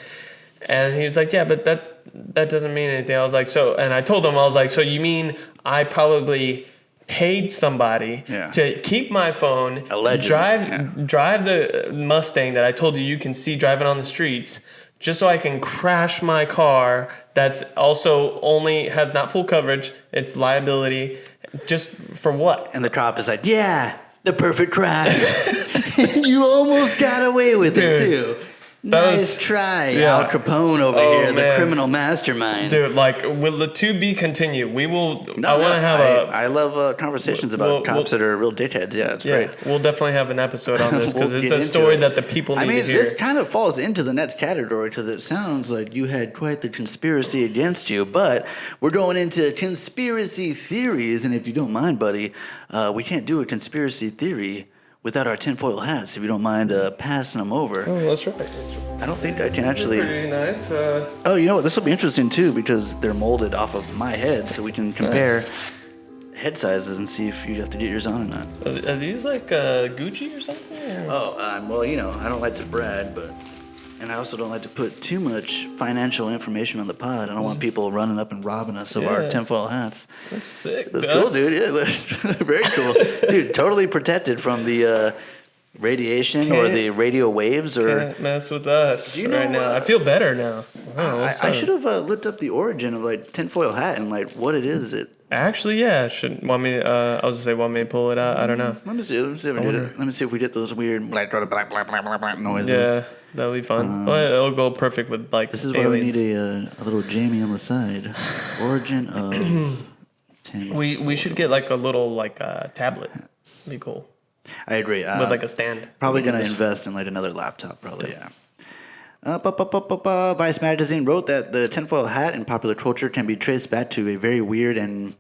And he was like, yeah, but that doesn't mean anything. I was like, and I told him, I was like, so you mean I probably paid somebody to keep my phone, allegedly, drive the Mustang that I told you can see driving on the streets, just so I can crash my car that's also only has not full coverage, it's liability, just for what? And the cop is like, yeah, the perfect crash. You almost got away with it, too. Nice try, Al Capone over here, the criminal mastermind. Dude, like, will the to be continued? We will. I want to have I love conversations about cops that are real dickheads. Yeah, it's great. We'll definitely have an episode on this because it's a story that the people need to hear. This kind of falls into the next category because it sounds like you had quite the conspiracy against you. But we're going into conspiracy theories, and if you don't mind, buddy, we can't do a conspiracy theory without our tinfoil hats, if you don't mind passing them over. Oh, that's right. I don't think I can actually... Pretty nice. Oh, you know what? This will be interesting, too, because they're molded off of my head, so we can compare head sizes and see if you have to get yours on or not. Are these like Gucci or something? Or? Oh, well, you know, I don't like to brag, but... And I also don't like to put too much financial information on the pod. I don't want people running up and robbing us of our tinfoil hats. That's sick. That's cool, dude. Yeah, they're very cool. Dude, totally protected from the radiation or the radio waves. Can't mess with us right now. I feel better now. Wow, I should have looked up the origin of like tinfoil hat and like what it is. Actually, yeah. Want me to pull it out? I don't know. Let me see if we get it. Let me see if we get those weird black noises. Yeah. That'll be fun. It'll go perfect with like. This is why we need a little jammy on the side. Origin of. We should get like a little like tablet. Be cool. I agree. With like a stand. Probably gonna invest in like another laptop. Probably yeah. Vice magazine wrote that the tinfoil hat in popular culture can be traced back to a very weird and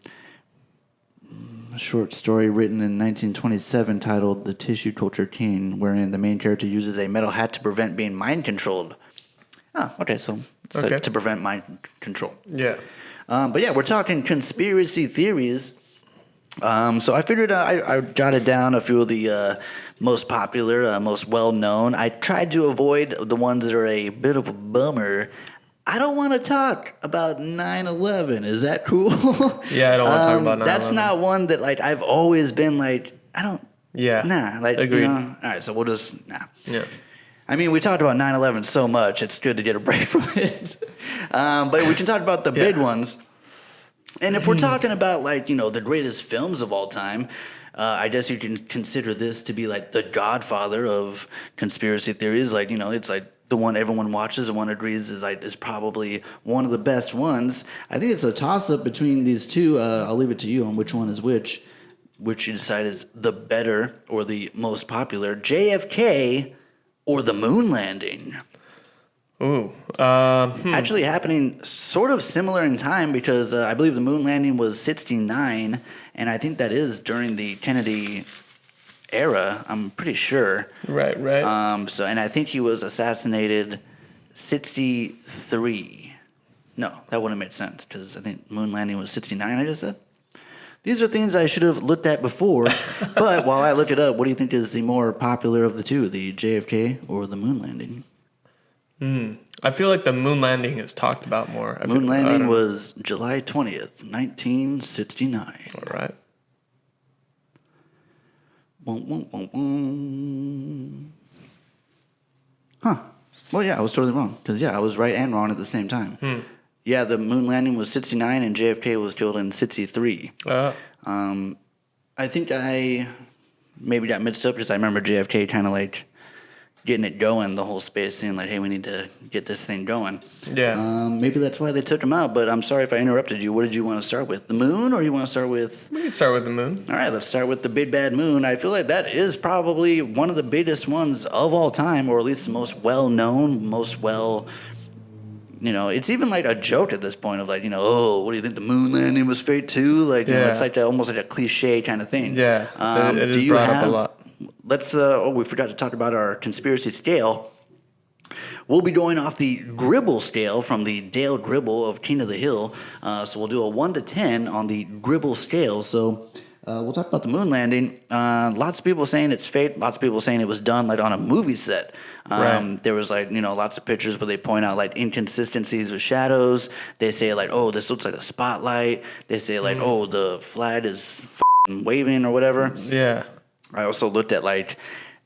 short story written in 1927 titled The Tissue Culture King, wherein the main character uses a metal hat to prevent being mind controlled. Oh, okay, so it's like to prevent mind control. Yeah. But yeah, we're talking conspiracy theories. So I figured I jotted down a few of the most popular, most well-known. I tried to avoid the ones that are a bit of a bummer. I don't want to talk about 9/11. Is that cool? Yeah, I don't want to talk about 9/11. That's not one that like I've always been like I don't. Yeah. Nah. Like agreed. You know, all right, so we'll just nah. Yeah. I mean, we talked about 9/11 so much. It's good to get a break from it. But we can talk about the big ones. And if we're talking about like the greatest films of all time. I guess you can consider this to be like the godfather of conspiracy theories. Like, it's like the one everyone watches and one agrees is probably one of the best ones. I think it's a toss-up between these two. I'll leave it to you on which one is which you decide is the better or the most popular, JFK or the moon landing. Ooh. Actually happening sort of similar in time because I believe the moon landing was 1969, and I think that is during the Kennedy era. I'm pretty sure. Right. And I think he was assassinated 1963. No, that wouldn't make sense because I think moon landing was 1969. I just said. These are things I should have looked at before. But while I look it up, what do you think is the more popular of the two, the JFK or the moon landing? I feel like the moon landing is talked about more. Moon landing was July 20th, 1969. All right. Huh. Well, yeah, I was totally wrong. Because, I was right and wrong at the same time. Yeah, the moon landing was 69 and JFK was killed in 63. I think I maybe got mixed up because I remember JFK kind of like getting it going, the whole space thing, like, hey, we need to get this thing going. Yeah. Maybe that's why they took him out, but I'm sorry if I interrupted you. What did you want to start with? The moon, or you want to start with... We can start with the moon. All right, let's start with the big bad moon. I feel like that is probably one of the biggest ones of all time, or at least the most well-known, most well... it's even like a joke at this point of like, oh, what do you think, the moon landing was fake too? Like, it's like almost like a cliche kind of thing. Yeah, it is brought up a lot. Let's, we forgot to talk about our conspiracy scale. We'll be going off the Gribble scale from the Dale Gribble of King of the Hill. So we'll do a 1 to 10 on the Gribble scale. So we'll talk about the moon landing. Lots of people saying it's fake. Lots of people saying it was done like on a movie set. Right. There was like, lots of pictures where they point out like inconsistencies with shadows. They say like, oh, this looks like a spotlight. They say like, oh, the flag is waving or whatever. Yeah. I also looked at like,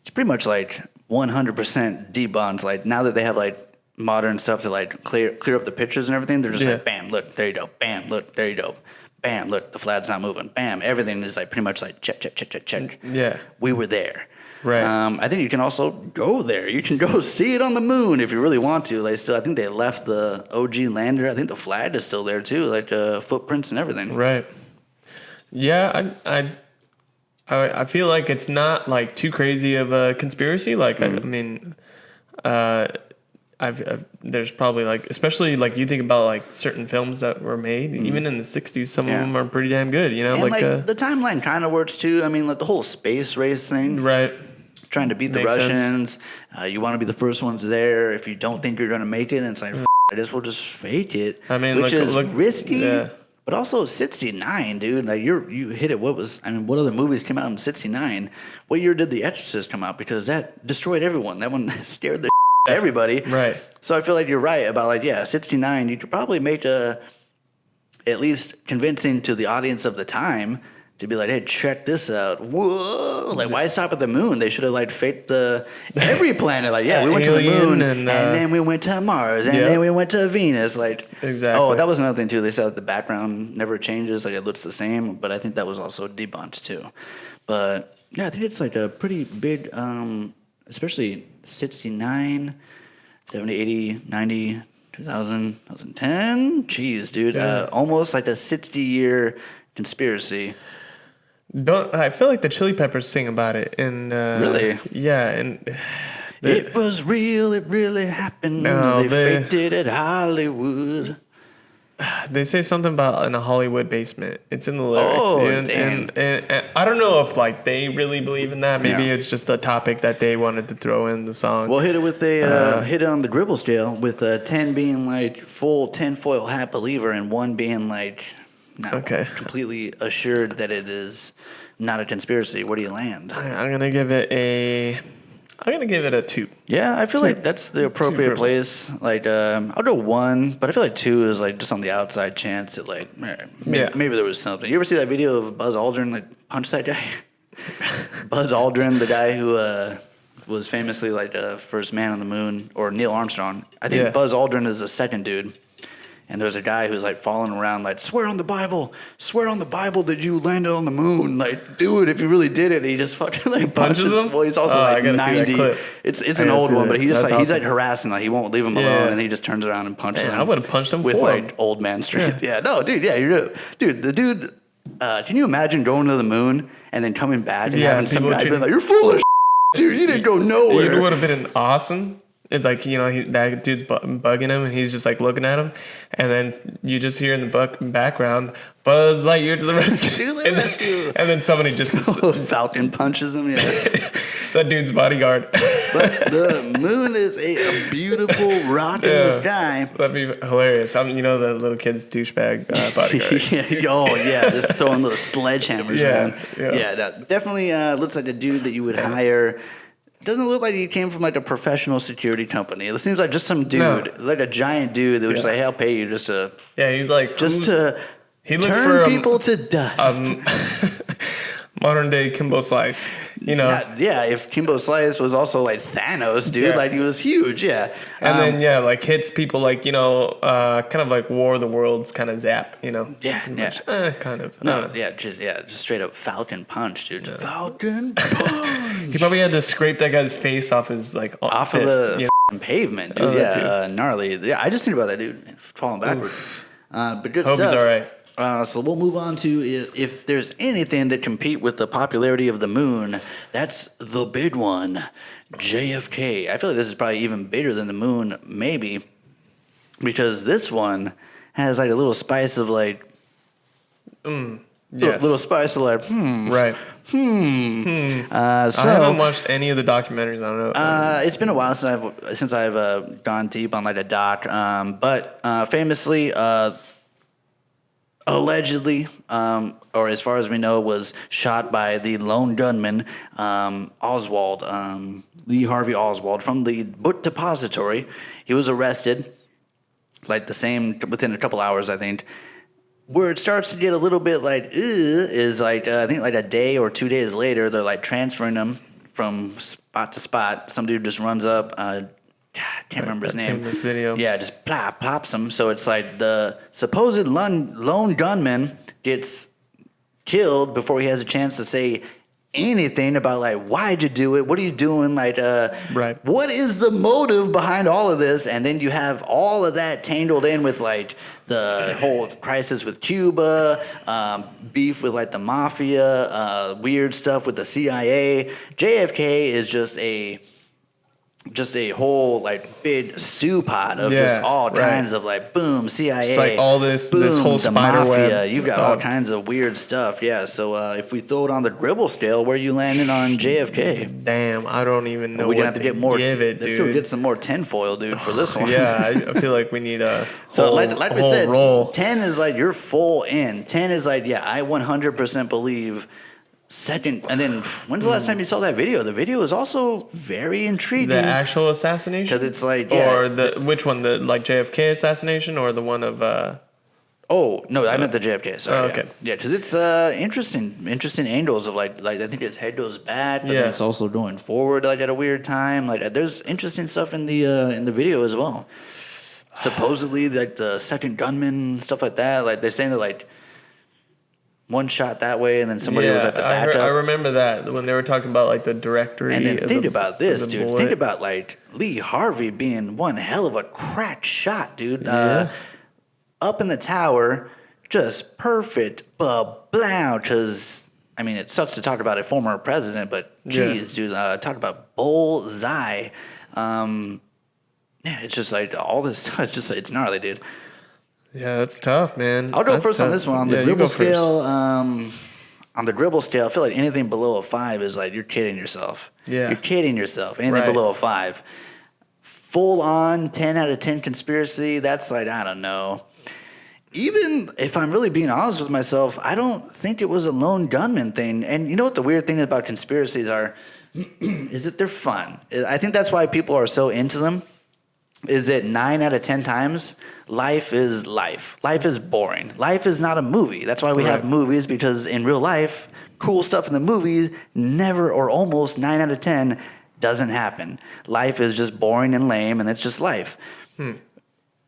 it's pretty much like 100% debunked. Like now that they have like modern stuff to like clear up the pictures and everything, they're just like, bam, look, there you go. Bam, look, there you go. Bam, look, the flag's not moving. Bam, everything is like pretty much like check. Yeah. We were there. Right. I think you can also go there. You can go see it on the moon if you really want to. Like still, I think they left the OG lander. I think the flag is still there too, like footprints and everything. Right. Yeah, I feel like it's not like too crazy of a conspiracy. Like I mean, there's probably like, especially like you think about like certain films that were made even in the 60s, some of them are pretty damn good, and like the timeline kind of works too. I mean, like the whole space race thing, right? Trying to beat the Russians. You want to be the first ones there. If you don't think you're going to make it, and it's like, I guess we'll just fake it. I mean, which is risky, but also 69, dude. Like you hit it. What other movies came out in 69? What year did The Exorcist come out? Because that destroyed everyone. That one scared the everybody. Right. So I feel like you're right about like, 69, you could probably make at least convincing to the audience of the time to be like, hey, check this out. Whoa. Like, why stop at the moon? They should have like faked every planet. Like, we went to the moon and then we went to Mars and then we went to Venus. Like, exactly. Oh, that was another thing too. They said that the background never changes. Like it looks the same, but I think that was also debunked too. But yeah, I think it's like a pretty big, especially 69, 70, 80, 90, 2000, 2010. Jeez, dude. Almost like a 60-year conspiracy. I feel like the Chili Peppers sing about it. And really? Yeah. And it was real. It really happened. No, they faked it at Hollywood. They say something about in a Hollywood basement. It's in the lyrics. Oh, and I don't know if like they really believe in that. Maybe it's just a topic that they wanted to throw in the song. We'll hit it with hit it on the Gribble scale with 10 being like full tinfoil hat believer and 1 being like not completely assured that it is not a conspiracy. Where do you land? I'm gonna give it a 2. Yeah, I feel like that's the appropriate place. Like, I'll go 1, but I feel like 2 is like just on the outside chance that like maybe there was something. You ever see that video of Buzz Aldrin like punch that guy? Buzz Aldrin, the guy who was famously like the first man on the moon, or Neil Armstrong. I think Buzz Aldrin is the second dude. And there's a guy who's like falling around, like, swear on the Bible that you landed on the moon. Like, do it if you really did it. And he just fucking like punches him. Well, he's also like 90. It's an old one, but he just like he's like harassing, like he won't leave him alone, and he just turns around and punches him. I would have punched him with like old man strength. Yeah, no, dude, the dude. Can you imagine going to the moon and then coming back and having some guy being like, you're full of shit, dude. You didn't go nowhere. It would have been awesome. It's like, that dude's bugging him, and he's just like looking at him, and then you just hear in the background, Buzz Lightyear to the rescue. And then somebody just Falcon punches him. Yeah, that dude's bodyguard. But the moon is a beautiful rock in the sky. That'd be hilarious. The little kid's douchebag bodyguard. Just throwing little sledgehammers around. Yeah, that definitely looks like a dude that you would hire. Doesn't look like he came from like a professional security company. It seems like just some dude, like a giant dude that was just like, hey, I'll pay you just to. Yeah, he's like to turn people to dust. Modern day Kimbo Slice, if Kimbo Slice was also like Thanos, dude, like he was huge, And then like hits people like kind of like War of the Worlds kind of zap, kind of. Just straight up Falcon punch, dude. Falcon punch. He probably had to scrape that guy's face off his off fist, of the pavement, dude. Gnarly. Yeah, I just think about that dude falling backwards. But good stuff. Hope he's all right. So we'll move on to if there's anything that compete with the popularity of the moon, that's the big one, JFK. I feel like this is probably even bigger than the moon, maybe. because this one has like a little spice of like, yes. little spice of like, Right. So I haven't watched any of the documentaries. I don't know. It's been a while since I've gone deep on like a doc. But famously, allegedly, or as far as we know, was shot by the lone gunman, Oswald, Lee Harvey Oswald, from the book depository. He was arrested, like within a couple hours, I think. Where it starts to get a little bit like, is like, I think like a day or 2 days later, they're like transferring him from spot to spot. Some dude just runs up, can't remember his name. In this video. Yeah, just pops him. So it's like the supposed lone gunman gets killed before he has a chance to say anything about like, why'd you do it? What are you doing? Like, right. What is the motive behind all of this? And then you have all of that tangled in with like the whole crisis with Cuba, beef with like the mafia, weird stuff with the CIA. JFK is just a whole like big stew pot of just all kinds of like boom CIA. It's like all this boom, this whole the spider mafia. web. You've got all kinds of weird stuff. Yeah. So if we throw it on the dribble scale, where you landing on JFK? Damn, I don't even know. We're gonna have to get more. Give it, let's dude. go get some more tinfoil, dude, for this one. Yeah, I feel like we need a So whole, like we whole said, roll. 10 is like you're full in. 10 is like, yeah, I 100% believe. Second, and then when's the last time you saw that video? The video is also very intriguing. The actual assassination? Because it's like, or which one? The like JFK assassination or the one of Oh no, I meant the JFK. Sorry. Oh, okay. Yeah, because it's interesting angles of like I think his head goes back, but then Yeah. it's also going forward like at a weird time. Like there's interesting stuff in the video as well. Supposedly, like the second gunman, stuff like that. Like they're saying that like one shot that way, and then somebody was at the backup. I remember that when they were talking about like the directory. And then think about this, the dude. bullet. Think about like Lee Harvey being one hell of a crack shot, dude. Yeah. Up in the tower, just perfect, blah. Because I mean, it sucks to talk about a former president, but geez, dude, talk about bullseye. Yeah, it's just like all this stuff. It's gnarly, dude. Yeah, that's tough, man. I'll go That's first on tough. this one. On the Yeah, you dribble go first. scale, on the dribble scale, I feel like anything below a 5 is like you're kidding yourself. Yeah. You're kidding yourself. Anything Right. below a 5. Full on 10 out of 10 conspiracy, that's like, I don't know. Even if I'm really being honest with myself, I don't think it was a lone gunman thing. And you know what the weird thing about conspiracies are? Is that they're fun. I think that's why people are so into them. Is that 9 out of 10 times, life is life. Life is boring. Life is not a movie. That's why we have movies, because in real life, cool stuff in the movies never or almost 9 out of 10 doesn't happen. Life is just boring and lame, and it's just life.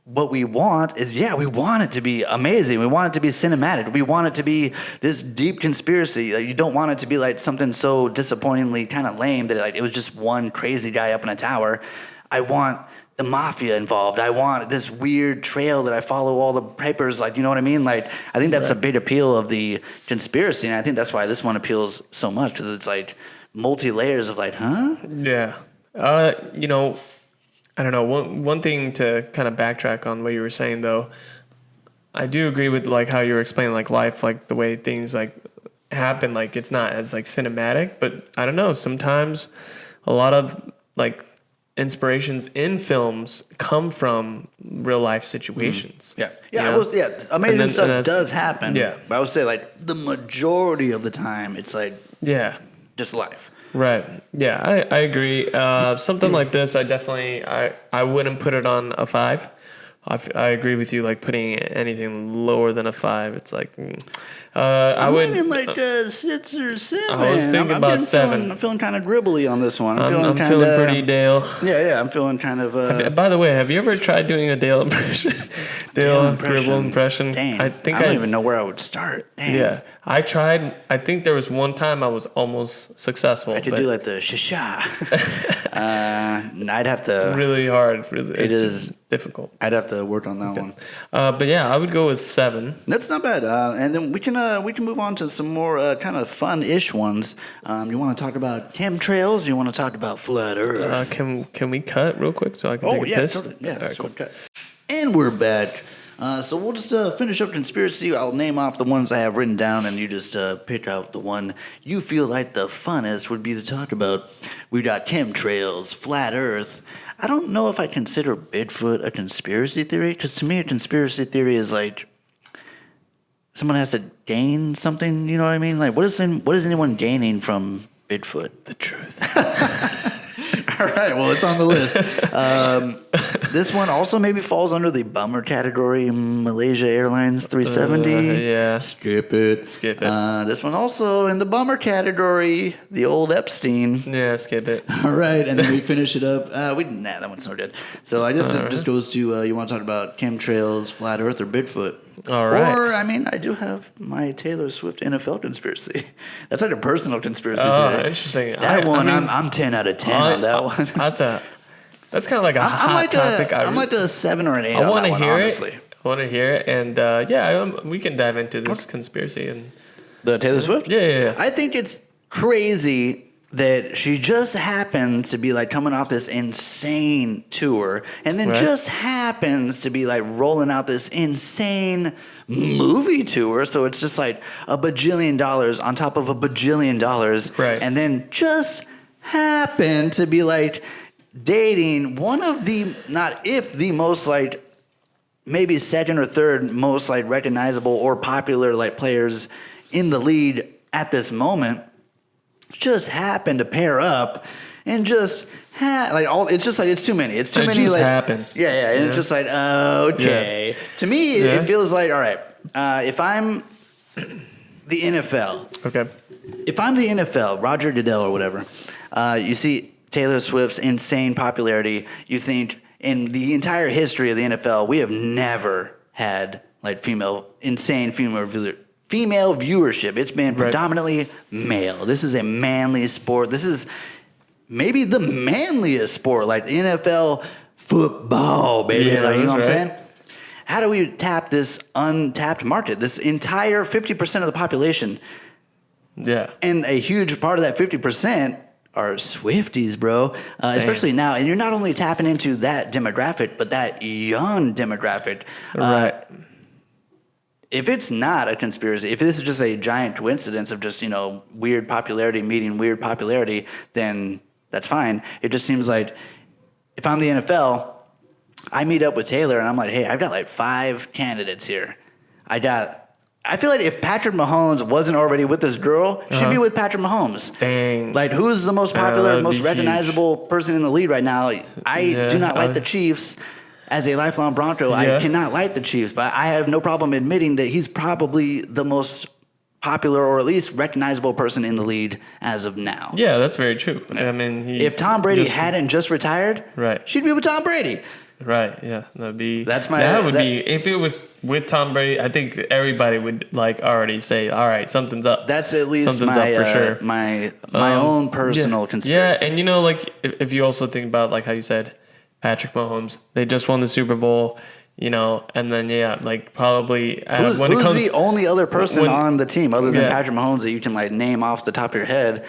What we want is, we want it to be amazing. We want it to be cinematic. We want it to be this deep conspiracy. Like, you don't want it to be like something so disappointingly kind of lame that like it was just one crazy guy up in a tower. I want the mafia involved. I want this weird trail that I follow all the papers. Like, you know what I mean? Like, I think that's a big appeal of the conspiracy, and I think that's why this one appeals so much, because it's like multi-layers of like, huh? Yeah. You know, I don't know. One thing to kind of backtrack on what you were saying, though, I do agree with like how you were explaining like life, like the way things like happen. Like it's not as like cinematic, but I don't know. Sometimes a lot of like inspirations in films come from real life situations. Yeah, You I know? was, amazing And stuff does happen. Yeah. But I would say like the majority of the time, it's like just life. Right. Yeah, I agree. Something like this, I wouldn't put it on a 5. I agree with you. Like putting anything lower than a 5, it's like I'm in like 6 or 7. I was thinking about 7. I'm feeling kind of dribbly on this one. I'm feeling pretty Dale. Yeah, I'm feeling kind of. By the way, have you ever tried doing a Dale impression? Dale Gribble impression. Dang, I think I don't even know where I would start. Dang. Yeah, I tried. I think there was one time I was almost successful. I could do like the shisha. I'd have to. Really hard. Really, It is difficult. I'd have to work on that one. But yeah, I would go with 7. That's not bad. And then we can move on to some more kind of fun-ish ones. You want to talk about chemtrails? Or you want to talk about flat Earth? Can we cut real quick so I can take a piss? Totally. Yeah. All right, so cool. cut. And we're back. So we'll just finish up conspiracy. I'll name off the ones I have written down, and you just pick out the one you feel like the funnest would be to talk about. We got chemtrails, flat Earth. I don't know if I consider Bigfoot a conspiracy theory, because to me a conspiracy theory is like someone has to gain something. You know what I mean? Like what is anyone gaining from Bigfoot? The truth. All right, well, it's on the list. This one also maybe falls under the bummer category, Malaysia Airlines 370. Yeah. Skip it. This one also in the bummer category, the old Epstein. Yeah, skip it. All right, and then we finish it up. That one's no good. So I guess it just goes to, you want to talk about chemtrails, flat Earth, or Bigfoot? All right. Or, I mean, I do have my Taylor Swift NFL conspiracy. That's like a personal conspiracy. Interesting. I'm 10 out of 10 on that one. That's kind of like a hot topic. I'm like a 7 or an 8 on that one, honestly. I want to hear it. And, we can dive into this conspiracy. And the Taylor Swift? Yeah. I think it's crazy that she just happened to be like coming off this insane tour and then just happens to be like rolling out this insane movie tour. So it's just like $1 bajillion on top of $1 bajillion. Right. And then just happened to be like dating one of the, not if the most like maybe second or third most like recognizable or popular like players in the league at this moment. Just happened to pair up and just it's just like it's too many. It's too many. Just like happened. Yeah. And it's just like okay. Yeah. To me, it feels like all right. If I'm the NFL, okay. If I'm the NFL, Roger Goodell or whatever, you see Taylor Swift's insane popularity. You think in the entire history of the NFL, we have never had like insane female viewership. It's been predominantly male. This is a manly sport. This is maybe the manliest sport, like the NFL football, baby. Yeah, like, you know what I'm right. saying? How do we tap this untapped market? This entire 50% of the population. Yeah. And a huge part of that 50% are Swifties, bro. Especially now. And you're not only tapping into that demographic, but that young demographic. Right. If it's not a conspiracy, if this is just a giant coincidence of just, weird popularity meeting weird popularity, then that's fine. It just seems like if I'm the NFL, I meet up with Taylor and I'm like, hey, I've got like 5 candidates here. I feel like if Patrick Mahomes wasn't already with this girl, she'd be with Patrick Mahomes. Dang. Like, who's the most popular, most recognizable person in the league right now? I do not like the Chiefs. As a lifelong Bronco, I cannot like the Chiefs, but I have no problem admitting that he's probably the most popular or at least recognizable person in the league as of now. Yeah, that's very true. I mean, if Tom Brady hadn't just retired, she'd be with Tom Brady. Right. Yeah, that would be if it was with Tom Brady. I think everybody would like already say, "All right, something's up." That's at least something's up for sure. My own personal conspiracy. Yeah, and like if you also think about like how you said. Patrick Mahomes. They just won the Super Bowl, and then like probably who's the only other person on the team other than Patrick Mahomes that you can like name off the top of your head?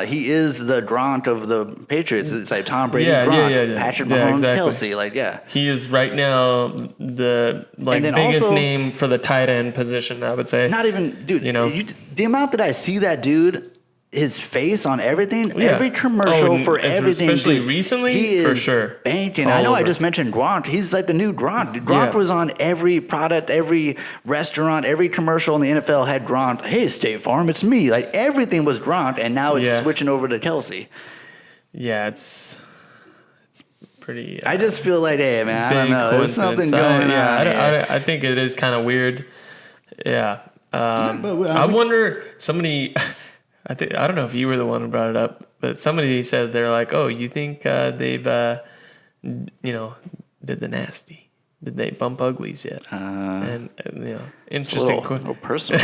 He is the Gronk of the Patriots. It's like Tom Brady, Gronk, Patrick Mahomes, exactly. Kelsey. He is right now the biggest also, name for the tight end position. I would say. Not even, dude. The amount that I see that dude. His face on everything, every commercial for everything. Especially recently, he is for sure. Banking. I know I just mentioned Gronk. He's like the new Gronk. Gronk was on every product, every restaurant, every commercial in the NFL had Gronk. Hey, State Farm, it's me. Like everything was Gronk, and now it's switching over to Kelsey. Yeah, it's pretty. I just feel like, hey, man, I don't know. There's something going on. I think it is kind of weird. Yeah. I wonder somebody. I don't know if you were the one who brought it up, but somebody said they're like, "Oh, you think they've, did the nasty? Did they bump uglies yet?" And interesting. A little personal.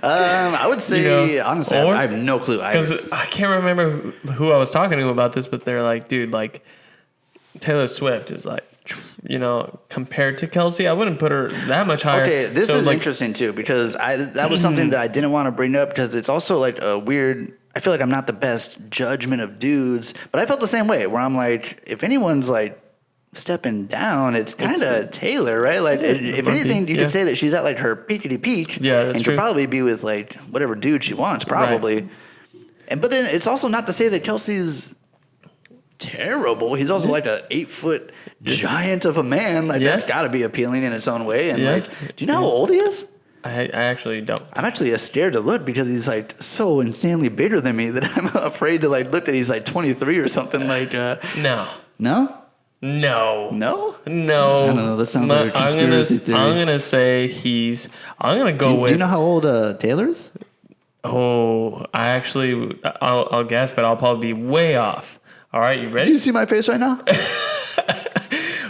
I would say honestly, I have no clue. Because I can't remember who I was talking to about this, but they're like, "Dude, like Taylor Swift is like." Compared to Kelsey, I wouldn't put her that much higher. Okay, this is interesting too because that was something that I didn't want to bring up because it's also like a weird. I feel like I'm not the best judgment of dudes, but I felt the same way where I'm like, if anyone's like stepping down, it's kind of Taylor, right? Like, if anything, you could say that she's at like her peakity peak. Yeah, that's and true. she'll probably be with like whatever dude she wants, probably. Right. But then it's also not to say that Kelsey's terrible. He's also like a 8-foot giant of a man. Like that's got to be appealing in its own way. And like, do you know how old he is? I actually don't. I'm actually scared to look because he's like so insanely bigger than me that I'm afraid to like look at he's like 23 or something. Like no. No? No. No? No. I don't know. That sounds like a conspiracy theory. I'm gonna say I'm gonna go with. Do you know how old Taylor is? Oh, I'll guess, but I'll probably be way off. All right, you ready? Do you see my face right now?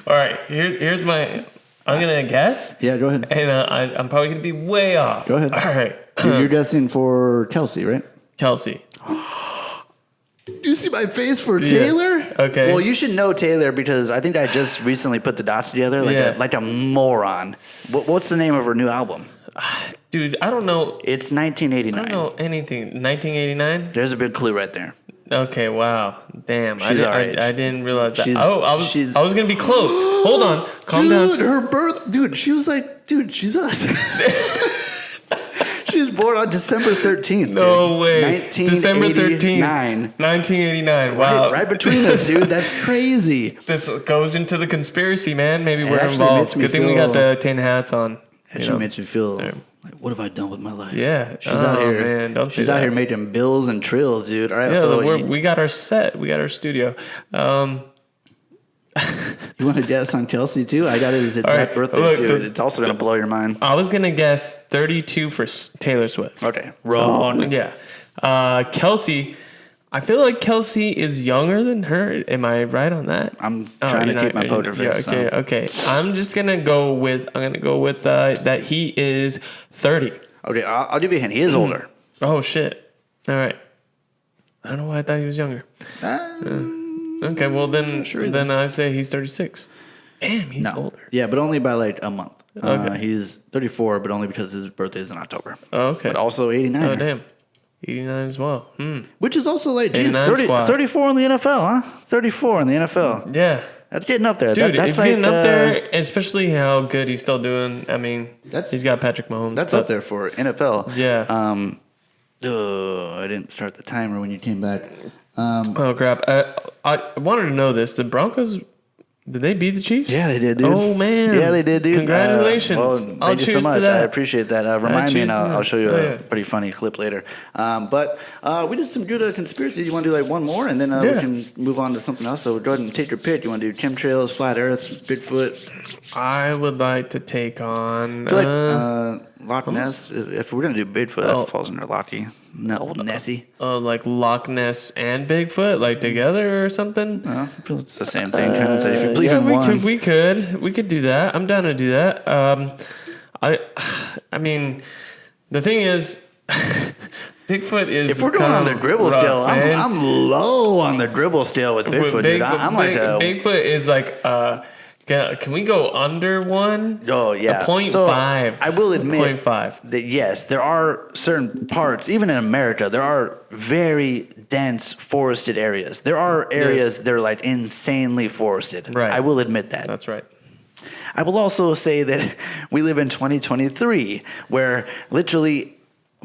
All right, here's my. I'm gonna guess. Yeah, go ahead. And I'm probably gonna be way off. Go ahead. All right. You're guessing for Kelsey, right? Kelsey. Do you see my face for Taylor? Okay. Well, you should know Taylor because I think I just recently put the dots together like a moron. What's the name of her new album? Dude, I don't know. It's 1989. I don't know anything. 1989? There's a big clue right there. Okay, wow. Damn. She's our age. I didn't realize that. I was she's- going to be close. Hold on. Calm down. Dude, her birth... Dude, she was like... Dude, she's us. She was born on December 13th, dude. No way. December 13th. 1989. Wow. Right between us, dude. That's crazy. This goes into the conspiracy, man. Maybe we're actually involved. makes me Good thing we got the tin hats on. Actually makes me feel like, what have I done with my life? Yeah. She's out here. Man, don't she's say out that. here making bills and trills, dude. All right, Yeah, so we got our set. We got our studio. You want to guess on Kelsey too? I got his exact birthday too. It's also gonna blow your mind. I was gonna guess 32 for Taylor Swift. Okay, wrong. Yeah, Kelsey. I feel like Kelsey is younger than her. Am I right on that? I'm trying to keep my poker face. Yeah, okay. I'm just gonna go with. That he is 30. Okay, I'll give you a hint. He is older. Oh shit! All right. I don't know why I thought he was younger. Okay, well then I say he's 36. Damn, he's older. Yeah, but only by like a month. Okay. He's 34, but only because his birthday is in October. Oh, okay. But also 89. Oh damn. 89 as well. Which is also like, geez, 89 34 in the NFL, huh? 34 in the NFL. Yeah. That's getting up there. Dude, that's it's like, getting up there, especially how good he's still doing. I mean, he's got Patrick Mahomes. That's up there for NFL. Yeah. I didn't start the timer when you came back. Oh, crap. I wanted to know this. The Broncos, did they beat the Chiefs? Yeah, they did, dude. Oh, man. Yeah, they did, dude. Congratulations. Thank you so much. I appreciate that. Remind me, and I'll show you a that. pretty funny clip later. But we did some good conspiracy. You want to do like one more, and then we can move on to something else. So go ahead and take your pick. You want to do chemtrails, flat Earth, Bigfoot? I would like to take on... I feel like Loch Ness. If we're going to do Bigfoot, that falls under Lockie. No, old Nessie. Like Loch Ness and Bigfoot, like together or something? It's the same thing. Kind of say if you believe in one. We could do that. I'm down to do that. I mean, the thing is, Bigfoot is. If we're going on the dribble scale, I'm low on the dribble scale with Bigfoot, dude. I'm like Bigfoot is like. Can we go under one? Oh yeah, 0.5. So I will admit 0.5. that yes, there are certain parts, even in America, there are very dense forested areas. There are areas that are like insanely forested. Right. I will admit that. That's right. I will also say that we live in 2023, where literally.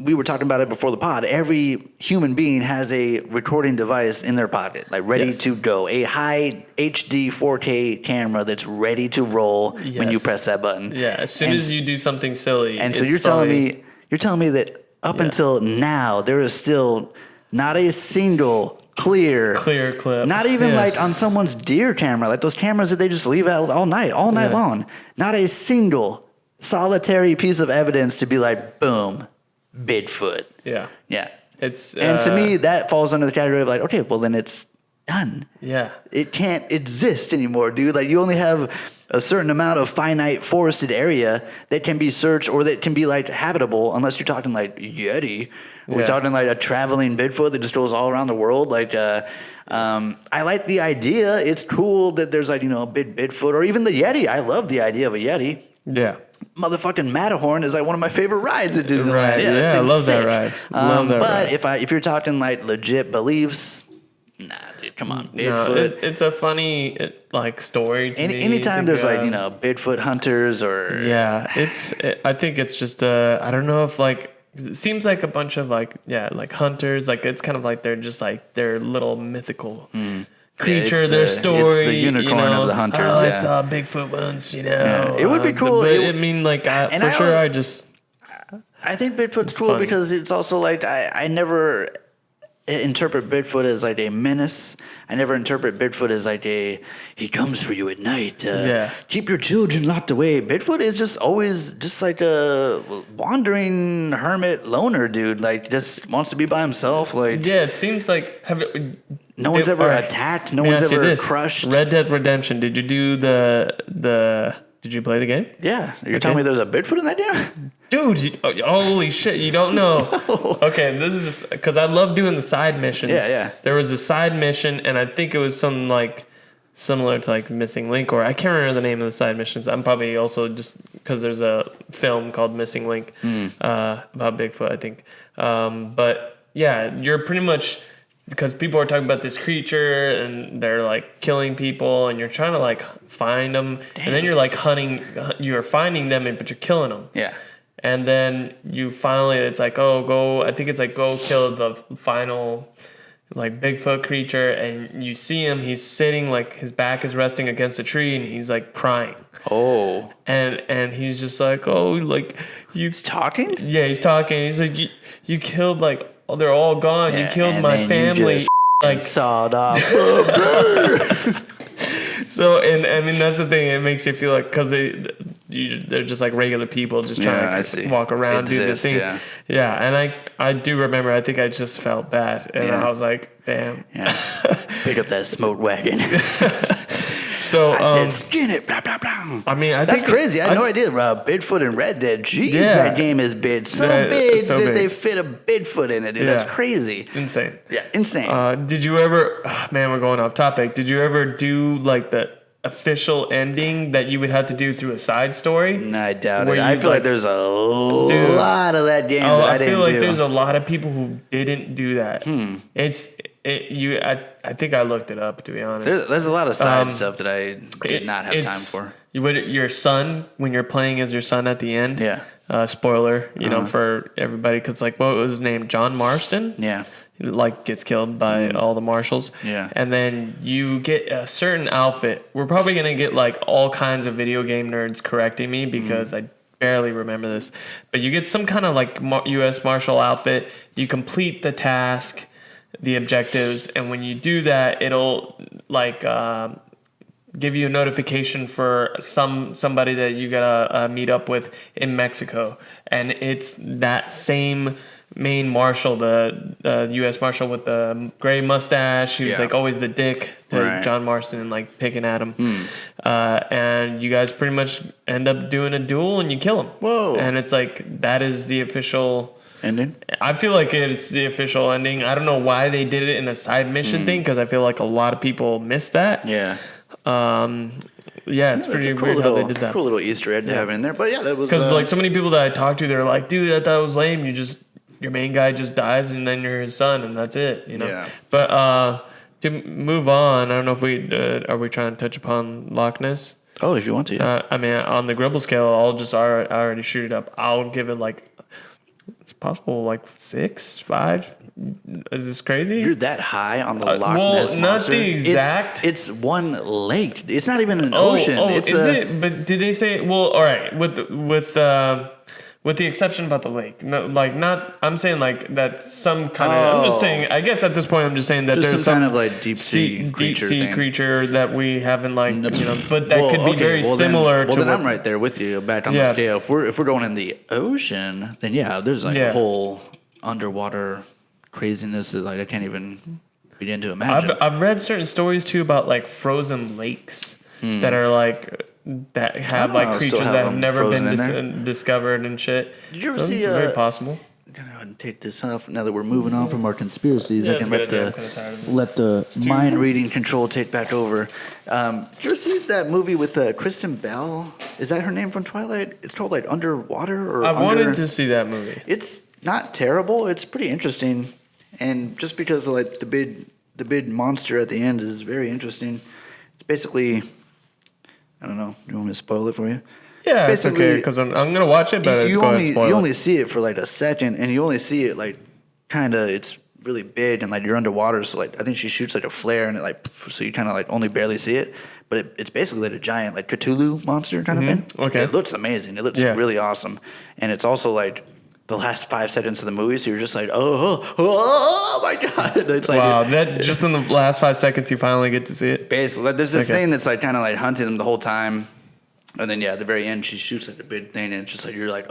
We were talking about it before the pod. Every human being has a recording device in their pocket, like ready to go. A high HD 4K camera that's ready to roll when you press that button. Yeah, as soon as you do something silly. And so you're telling me that up until now there is still not a single clear clip. Not even like on someone's deer camera, like those cameras that they just leave out all night long. Not a single solitary piece of evidence to be like, boom. Bigfoot. Yeah. It's and to me that falls under the category of like, okay, well then it's done. Yeah. It can't exist anymore, dude. Like you only have a certain amount of finite forested area that can be searched or that can be like habitable, unless you're talking like Yeti. We're talking like a traveling Bigfoot that just goes all around the world. Like I like the idea. It's cool that there's like, a big Bigfoot or even the Yeti. I love the idea of a Yeti. Yeah. Motherfucking Matterhorn is like one of my favorite rides at Disneyland. Right. Yeah, I love that ride. But if you're talking like legit beliefs, nah, dude. come on, No, Bigfoot. it's a funny like story to me. Anytime there's like Bigfoot hunters or I think it's just I don't know if like it seems like a bunch of like hunters, like it's kind of like they're just like their little mythical creature, their story. It's the unicorn of the hunters. I saw Bigfoot once, It would be cool. I think Bigfoot's cool funny. because it's also like I never interpret Bigfoot as like a menace. I never interpret Bigfoot as like he comes for you at night. Keep your children locked away. Bigfoot is just always just like a wandering hermit loner dude. Like just wants to be by himself. Like it seems like no one's ever attacked. No one's ever crushed. Red Dead Redemption. Did you do the? Did you play the game? Yeah. You're telling me there's a Bigfoot in that game? Dude, holy shit, you don't know. Okay, this is because I love doing the side missions. Yeah. There was a side mission, and I think it was something like similar to like Missing Link, or I can't remember the name of the side missions. I'm probably also just because there's a film called Missing Link about Bigfoot, I think. But yeah, you're pretty much, because people are talking about this creature and they're like killing people and you're trying to like find them. Damn. And then you're like you're finding them, but you're killing them. Yeah. And then you finally, it's like, go kill the final like Bigfoot creature. And you see him, he's sitting like his back is resting against a tree and he's like crying. Oh. And he's just like, like he's talking? Yeah, he's talking. He's like, you killed like, they're all gone. You killed my family. You just like sawed off. So, and I mean, that's the thing. It makes you feel like, because they're just like regular people just trying to walk around, do the thing. Yeah. And I do remember, I think I just felt bad. And I was like, damn. Yeah. Pick up that smoke wagon. So I said, skin it, blah, blah, blah. I mean, that's crazy. I had no idea. Bigfoot and Red Dead. Jeez, that game is big. So big that they fit a Bigfoot in it, dude. That's crazy. Insane. Yeah, insane. Did you ever, man, we're going off topic. Did you ever do like the official ending that you would have to do through a side story? No, I doubt it. I feel like there's a lot of that game that I didn't do. I feel like there's a lot of people who didn't do that. I think I looked it up, to be honest. There's a lot of side stuff that I did not have time for. Your son, when you're playing as your son at the end. Yeah. Spoiler, for everybody, because like, what was his name? John Marston. Yeah. Like gets killed by all the marshals. Yeah. And then you get a certain outfit. We're probably gonna get like all kinds of video game nerds correcting me because I barely remember this. But you get some kind of like U.S. Marshal outfit. You complete the task, the objectives, and when you do that, it'll like give you a notification for somebody that you gotta meet up with in Mexico, and it's that same main marshal, the U.S. Marshal with the gray mustache. He was like always the dick to John Marston and like picking at him. And you guys pretty much end up doing a duel and you kill him. Whoa! And it's like that is the official ending. I feel like it's the official ending. I don't know why they did it in a side mission thing, because I feel like a lot of people missed that. Yeah. It's pretty weird how they did that. Cool little Easter egg to have in there, but yeah, that was because like so many people that I talked to, they're like, "Dude, I thought it was lame. Your main guy just dies, and then you're his son, and that's it." Yeah. But to move on, I don't know if we are we trying to touch upon Loch Ness. Oh, if you want to. I mean, on the Gribble scale, I already shoot it up. I'll give it like, it's possible like 6, 5. Is this crazy? You're that high on the Loch Ness monster? Not the exact. It's one lake. It's not even an ocean. Is it? But did they say? Well, all right. With the exception about the lake, no, like not. I'm saying like that some kind of. I'm just saying. I guess at this point, I'm just saying that just there's some kind of like deep sea creature that we haven't like but that could be very similar to. Well, then I'm right there with you. Back on the scale. If we're going in the ocean, then there's like a whole underwater craziness that like I can't even begin to imagine. I've read certain stories too about like frozen lakes that are like. That have like creatures that have never been discovered and shit. Did you ever see? It's very possible. I'm gonna go ahead and take this off now that we're moving on from our conspiracies. I can let the mind reading control take back over. Did you ever see that movie with Kristen Bell? Is that her name from Twilight? It's called like Underwater or. I wanted to see that movie. It's not terrible. It's pretty interesting, and just because of like the the big monster at the end is very interesting. It's basically, I don't know. You want me to spoil it for you? Yeah, it's okay because I'm gonna watch it, but you only see it for like a second, and you only see it like kind of. It's really big, and like you're underwater, so like I think she shoots like a flare, and it like so you kind of like only barely see it. But it's basically like a giant like Cthulhu monster kind of thing. Okay, it looks amazing. It looks really awesome, and it's also like the last 5 seconds of the movie, so you're just like, oh my god! It's like wow, that just in the last 5 seconds you finally get to see it. Basically, like, there's this thing that's like kind of like hunting him the whole time, and then at the very end she shoots like a big thing, and it's just like you're like,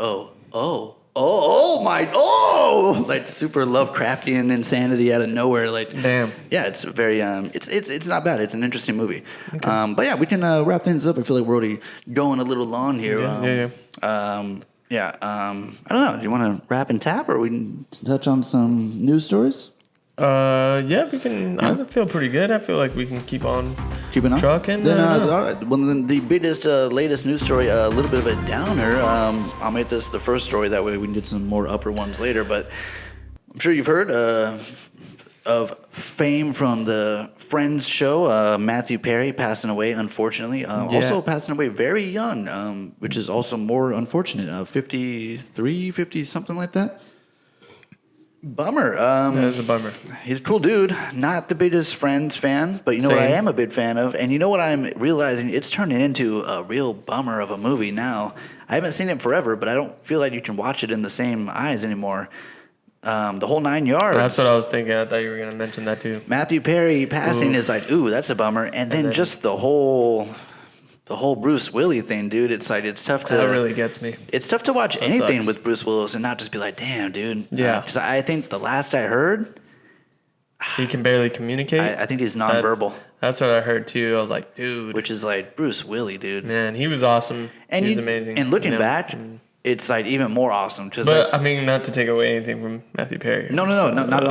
like super Lovecraftian insanity out of nowhere. Like, damn. Yeah, it's very it's not bad. It's an interesting movie. Okay. But yeah, we can wrap things up. I feel like we're already going a little long here. I don't know. Do you want to wrap and tap, or we can touch on some news stories? Yeah, we can. I feel pretty good. I feel like we can keep on trucking. Then, all right. Well, then the biggest, latest news story, a little bit of a downer. I'll make this the first story. That way we can get some more upper ones later. But I'm sure you've heard of fame from the Friends show. Matthew Perry passing away, unfortunately. Also passing away very young, which is also more unfortunate. 53, 50, something like that. Bummer. That is a bummer. He's a cool dude. Not the biggest Friends fan, but you know what I am a big fan of? And you know what I'm realizing? It's turning into a real bummer of a movie now. I haven't seen it forever, but I don't feel like you can watch it in the same eyes anymore. The whole 9 yards. That's what I was thinking. I thought you were going to mention that too. Matthew Perry passing is like, ooh, that's a bummer. And then just the whole Bruce Willis thing, dude. It's like, it's tough to. That really gets me. It's tough to watch anything with Bruce Willis and not just be like, damn, dude. Yeah. Because I think the last I heard, he can barely communicate. I think he's nonverbal. That's what I heard too. I was like, dude. Which is like Bruce Willis, dude. Man, he was awesome. And he's amazing. And looking back, it's like even more awesome. But I mean, not to take away anything from Matthew Perry. No, not at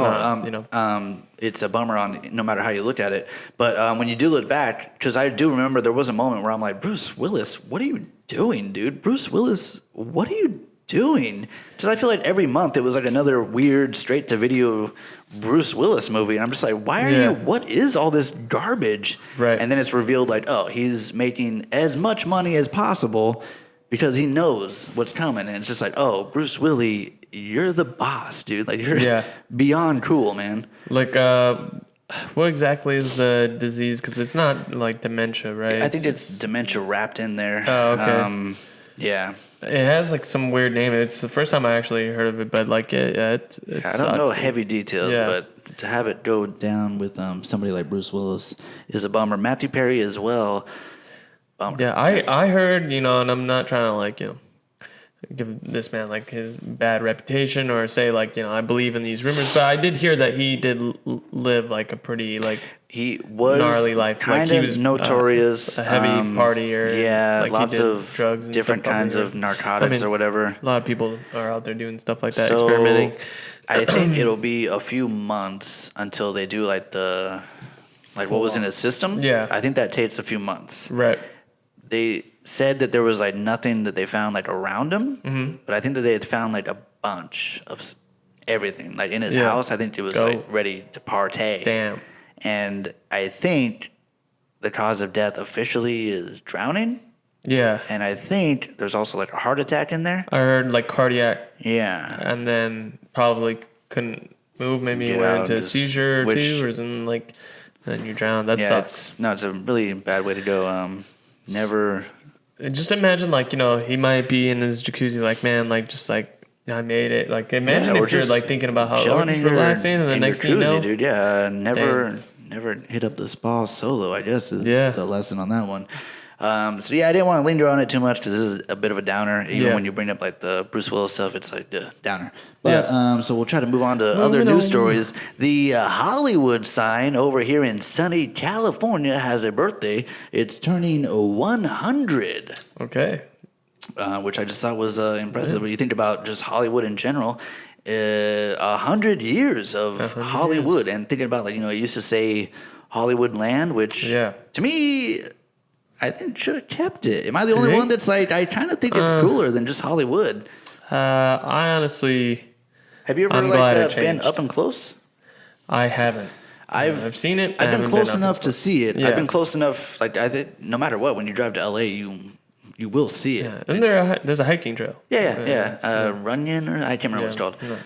all. It's a bummer on no matter how you look at it. But when you do look back, because I do remember there was a moment where I'm like, Bruce Willis, what are you doing, dude? Bruce Willis, what are you doing? Because I feel like every month it was like another weird straight to video Bruce Willis movie, and I'm just like, why are you? What is all this garbage? Right. And then it's revealed like, oh, he's making as much money as possible because he knows what's coming, and it's just like, oh, Bruce Willis, you're the boss, dude. Like, you're beyond cool, man. Like, what exactly is the disease? Because it's not like dementia, right? I think it's dementia wrapped in there. Oh, okay. Yeah. It has like some weird name. It's the first time I actually heard of it, but like it I don't know heavy details, but to have it go down with somebody like Bruce Willis is a bummer. Matthew Perry as well. Bummer. Yeah, I heard, and I'm not trying to like, give this man like his bad reputation or say like, I believe in these rumors, but I did hear that he did live like a pretty like he was gnarly life. Kind like, of he was notorious, a heavy partier. Yeah, like lots of drugs, and different kinds of narcotics or whatever. A lot of people are out there doing stuff like that, experimenting. I think it'll be a few months until they do like what was in his system. Yeah, I think that takes a few months. Right. They said that there was like nothing that they found like around him, but I think that they had found like a bunch of everything like in his house. I think it was like ready to partay. Damn. And I think the cause of death officially is drowning. Yeah. And I think there's also like a heart attack in there. I heard like cardiac. Yeah. And then probably couldn't move. Maybe you went into a seizure or two, or something like. And you drown. That sucks. It's a really bad way to go. Never. Just imagine, like, he might be in his jacuzzi, like, man, like, just like, I made it. Like, imagine if you're like thinking about how just relaxing, and the next thing you know, dude. Yeah, never hit up the spa solo. I guess is the lesson on that one. I didn't want to linger on it too much because this is a bit of a downer. Even when you bring up like the Bruce Willis stuff, it's like downer. But so we'll try to move on to other news stories. The Hollywood sign over here in sunny California has a birthday. It's turning 100. Okay. Which I just thought was impressive. When you think about just Hollywood in general, 100 years of Hollywood, and thinking about it used to say Hollywood Land, which to me, I think should have kept it. Am I the only one that's like, I kind of think it's cooler than just Hollywood? I honestly... Have you ever been up and close? I haven't. I've seen it. I've been close enough to see it. Yeah. I've been close enough. Like I think, no matter what, when you drive to LA, you will see it. Yeah. Isn't there's a hiking trail? Yeah. Runyon, or I can't remember what it's called. No.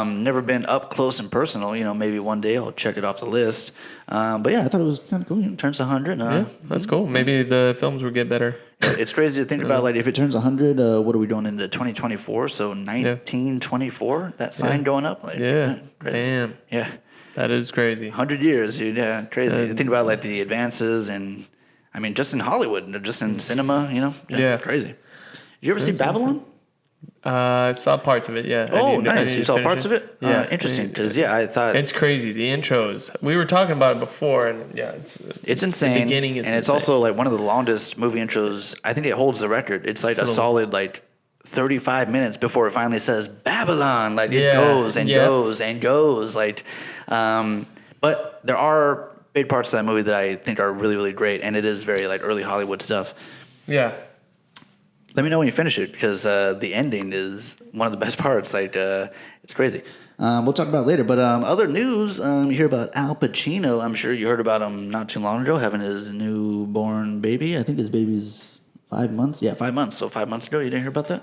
Never been up close and personal. Maybe one day I'll check it off the list. But yeah, I thought it was kind of cool. It turns 100. Yeah, that's cool. Maybe the films will get better. It's crazy to think about. Like, if it turns 100, what are we doing into 2024? So 1924. That sign going up. Like, yeah. Crazy. Damn. Yeah. That is crazy. 100 years, dude. Yeah, crazy. Think about like the advances and. I mean, just in Hollywood, just in cinema, crazy. Did you ever see Babylon? I saw parts of it, yeah. Oh, nice. You saw parts of it? Yeah. Interesting, because, I thought... It's crazy. The intros. We were talking about it before, and, it's insane. The beginning is and it's also, like, one of the longest movie intros. I think it holds the record. It's, like, a solid, like, 35 minutes before it finally says Babylon. Like, it goes and goes and goes. Like, but there are... big parts of that movie that I think are really, really great, and it is very like early Hollywood stuff. Yeah. Let me know when you finish it, because the ending is one of the best parts. Like, it's crazy. We'll talk about it later. But other news, you hear about Al Pacino. I'm sure you heard about him not too long ago, having his newborn baby. I think his baby's 5 months. Yeah, 5 months. So 5 months ago, you didn't hear about that?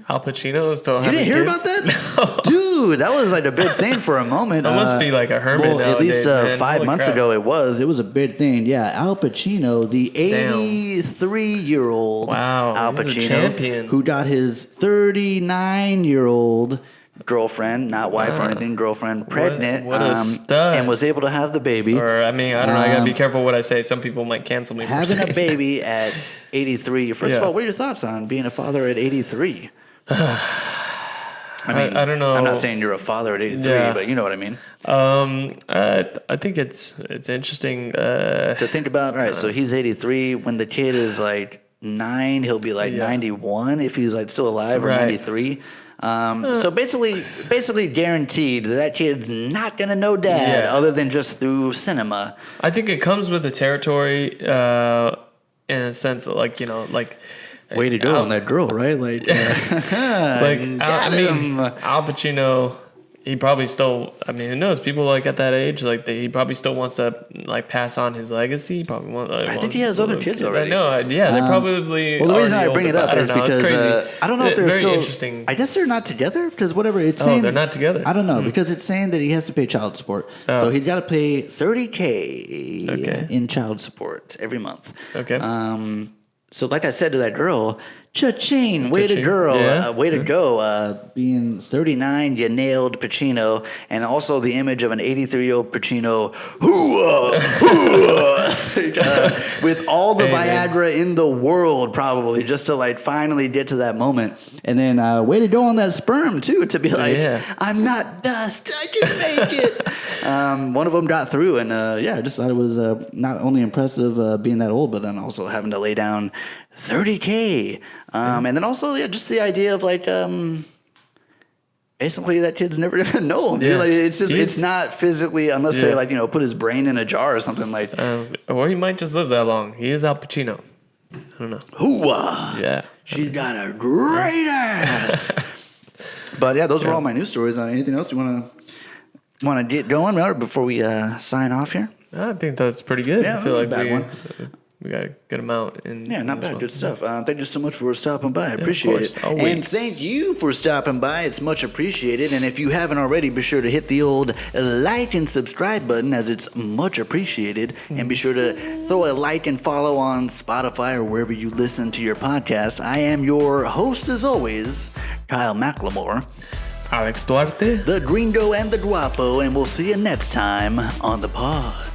Al Pacino is still having kids? You didn't hear about that? No. Dude, that was like a big thing for a moment. That must be like a hermit nowadays, at least 5 months ago it was. It was a big thing. Yeah, Al Pacino, the 83-year-old Al Pacino, champion. Who got his 39-year-old girlfriend, not wife or anything, girlfriend, pregnant, what a stud. And was able to have the baby. Or, I mean, I don't know. I got to be careful what I say. Some people might cancel me for having a baby at 83. First of all, what are your thoughts on being a father at 83? I mean, I don't know. I'm not saying you're a father at 83, but you know what I mean. I think it's interesting to think about. All right, so he's 83. When the kid is like 9, he'll be like 91 if he's like still alive, or 93. So basically guaranteed that kid's not gonna know dad other than just through cinema. I think it comes with the territory, in a sense, like way to go on that girl, right? Like, Al Pacino, he probably still. I mean, who knows? People like at that age, like he probably still wants to like pass on his legacy. He probably I think he has other kids already. I know. Yeah, they're probably. Well, the reason I bring it up is because I don't know if they're very still. Interesting. I guess they're not together, because whatever it's saying. They're not together. I don't know, because it's saying that he has to pay child support, so he's got to pay $30,000 in child support every month. Okay. So like I said to that girl, cha-ching, way to girl, way to go. Being 39, you nailed Pacino, and also the image of an 83-year-old Pacino, with all the Viagra in the world, probably, just to like finally get to that moment. And then way to go on that sperm too, to be like, I'm not dust, I can make it. One of them got through, and I just thought it was not only impressive being that old, but then also having to lay down $30,000. And then also, just the idea of like, basically that kid's never gonna know him. Dude. Like, it's just, it's not physically, unless they like, put his brain in a jar or something like. Or he might just live that long. He is Al Pacino. I don't know. Hooah! Yeah. She's got a great ass. But yeah, those were all my news stories. Anything else you want to get going before we sign off here? I think that's pretty good. Yeah, I feel like bad one. We got a good amount. Not bad. Good stuff. Thank you so much for stopping by. I appreciate it. Always. And thank you for stopping by. It's much appreciated. And if you haven't already, be sure to hit the old like and subscribe button, as it's much appreciated. And be sure to throw a like and follow on Spotify or wherever you listen to your podcast. I am your host, as always, Kyle McLemore. Alex Duarte. The Gringo and the Guapo. And we'll see you next time on the pod.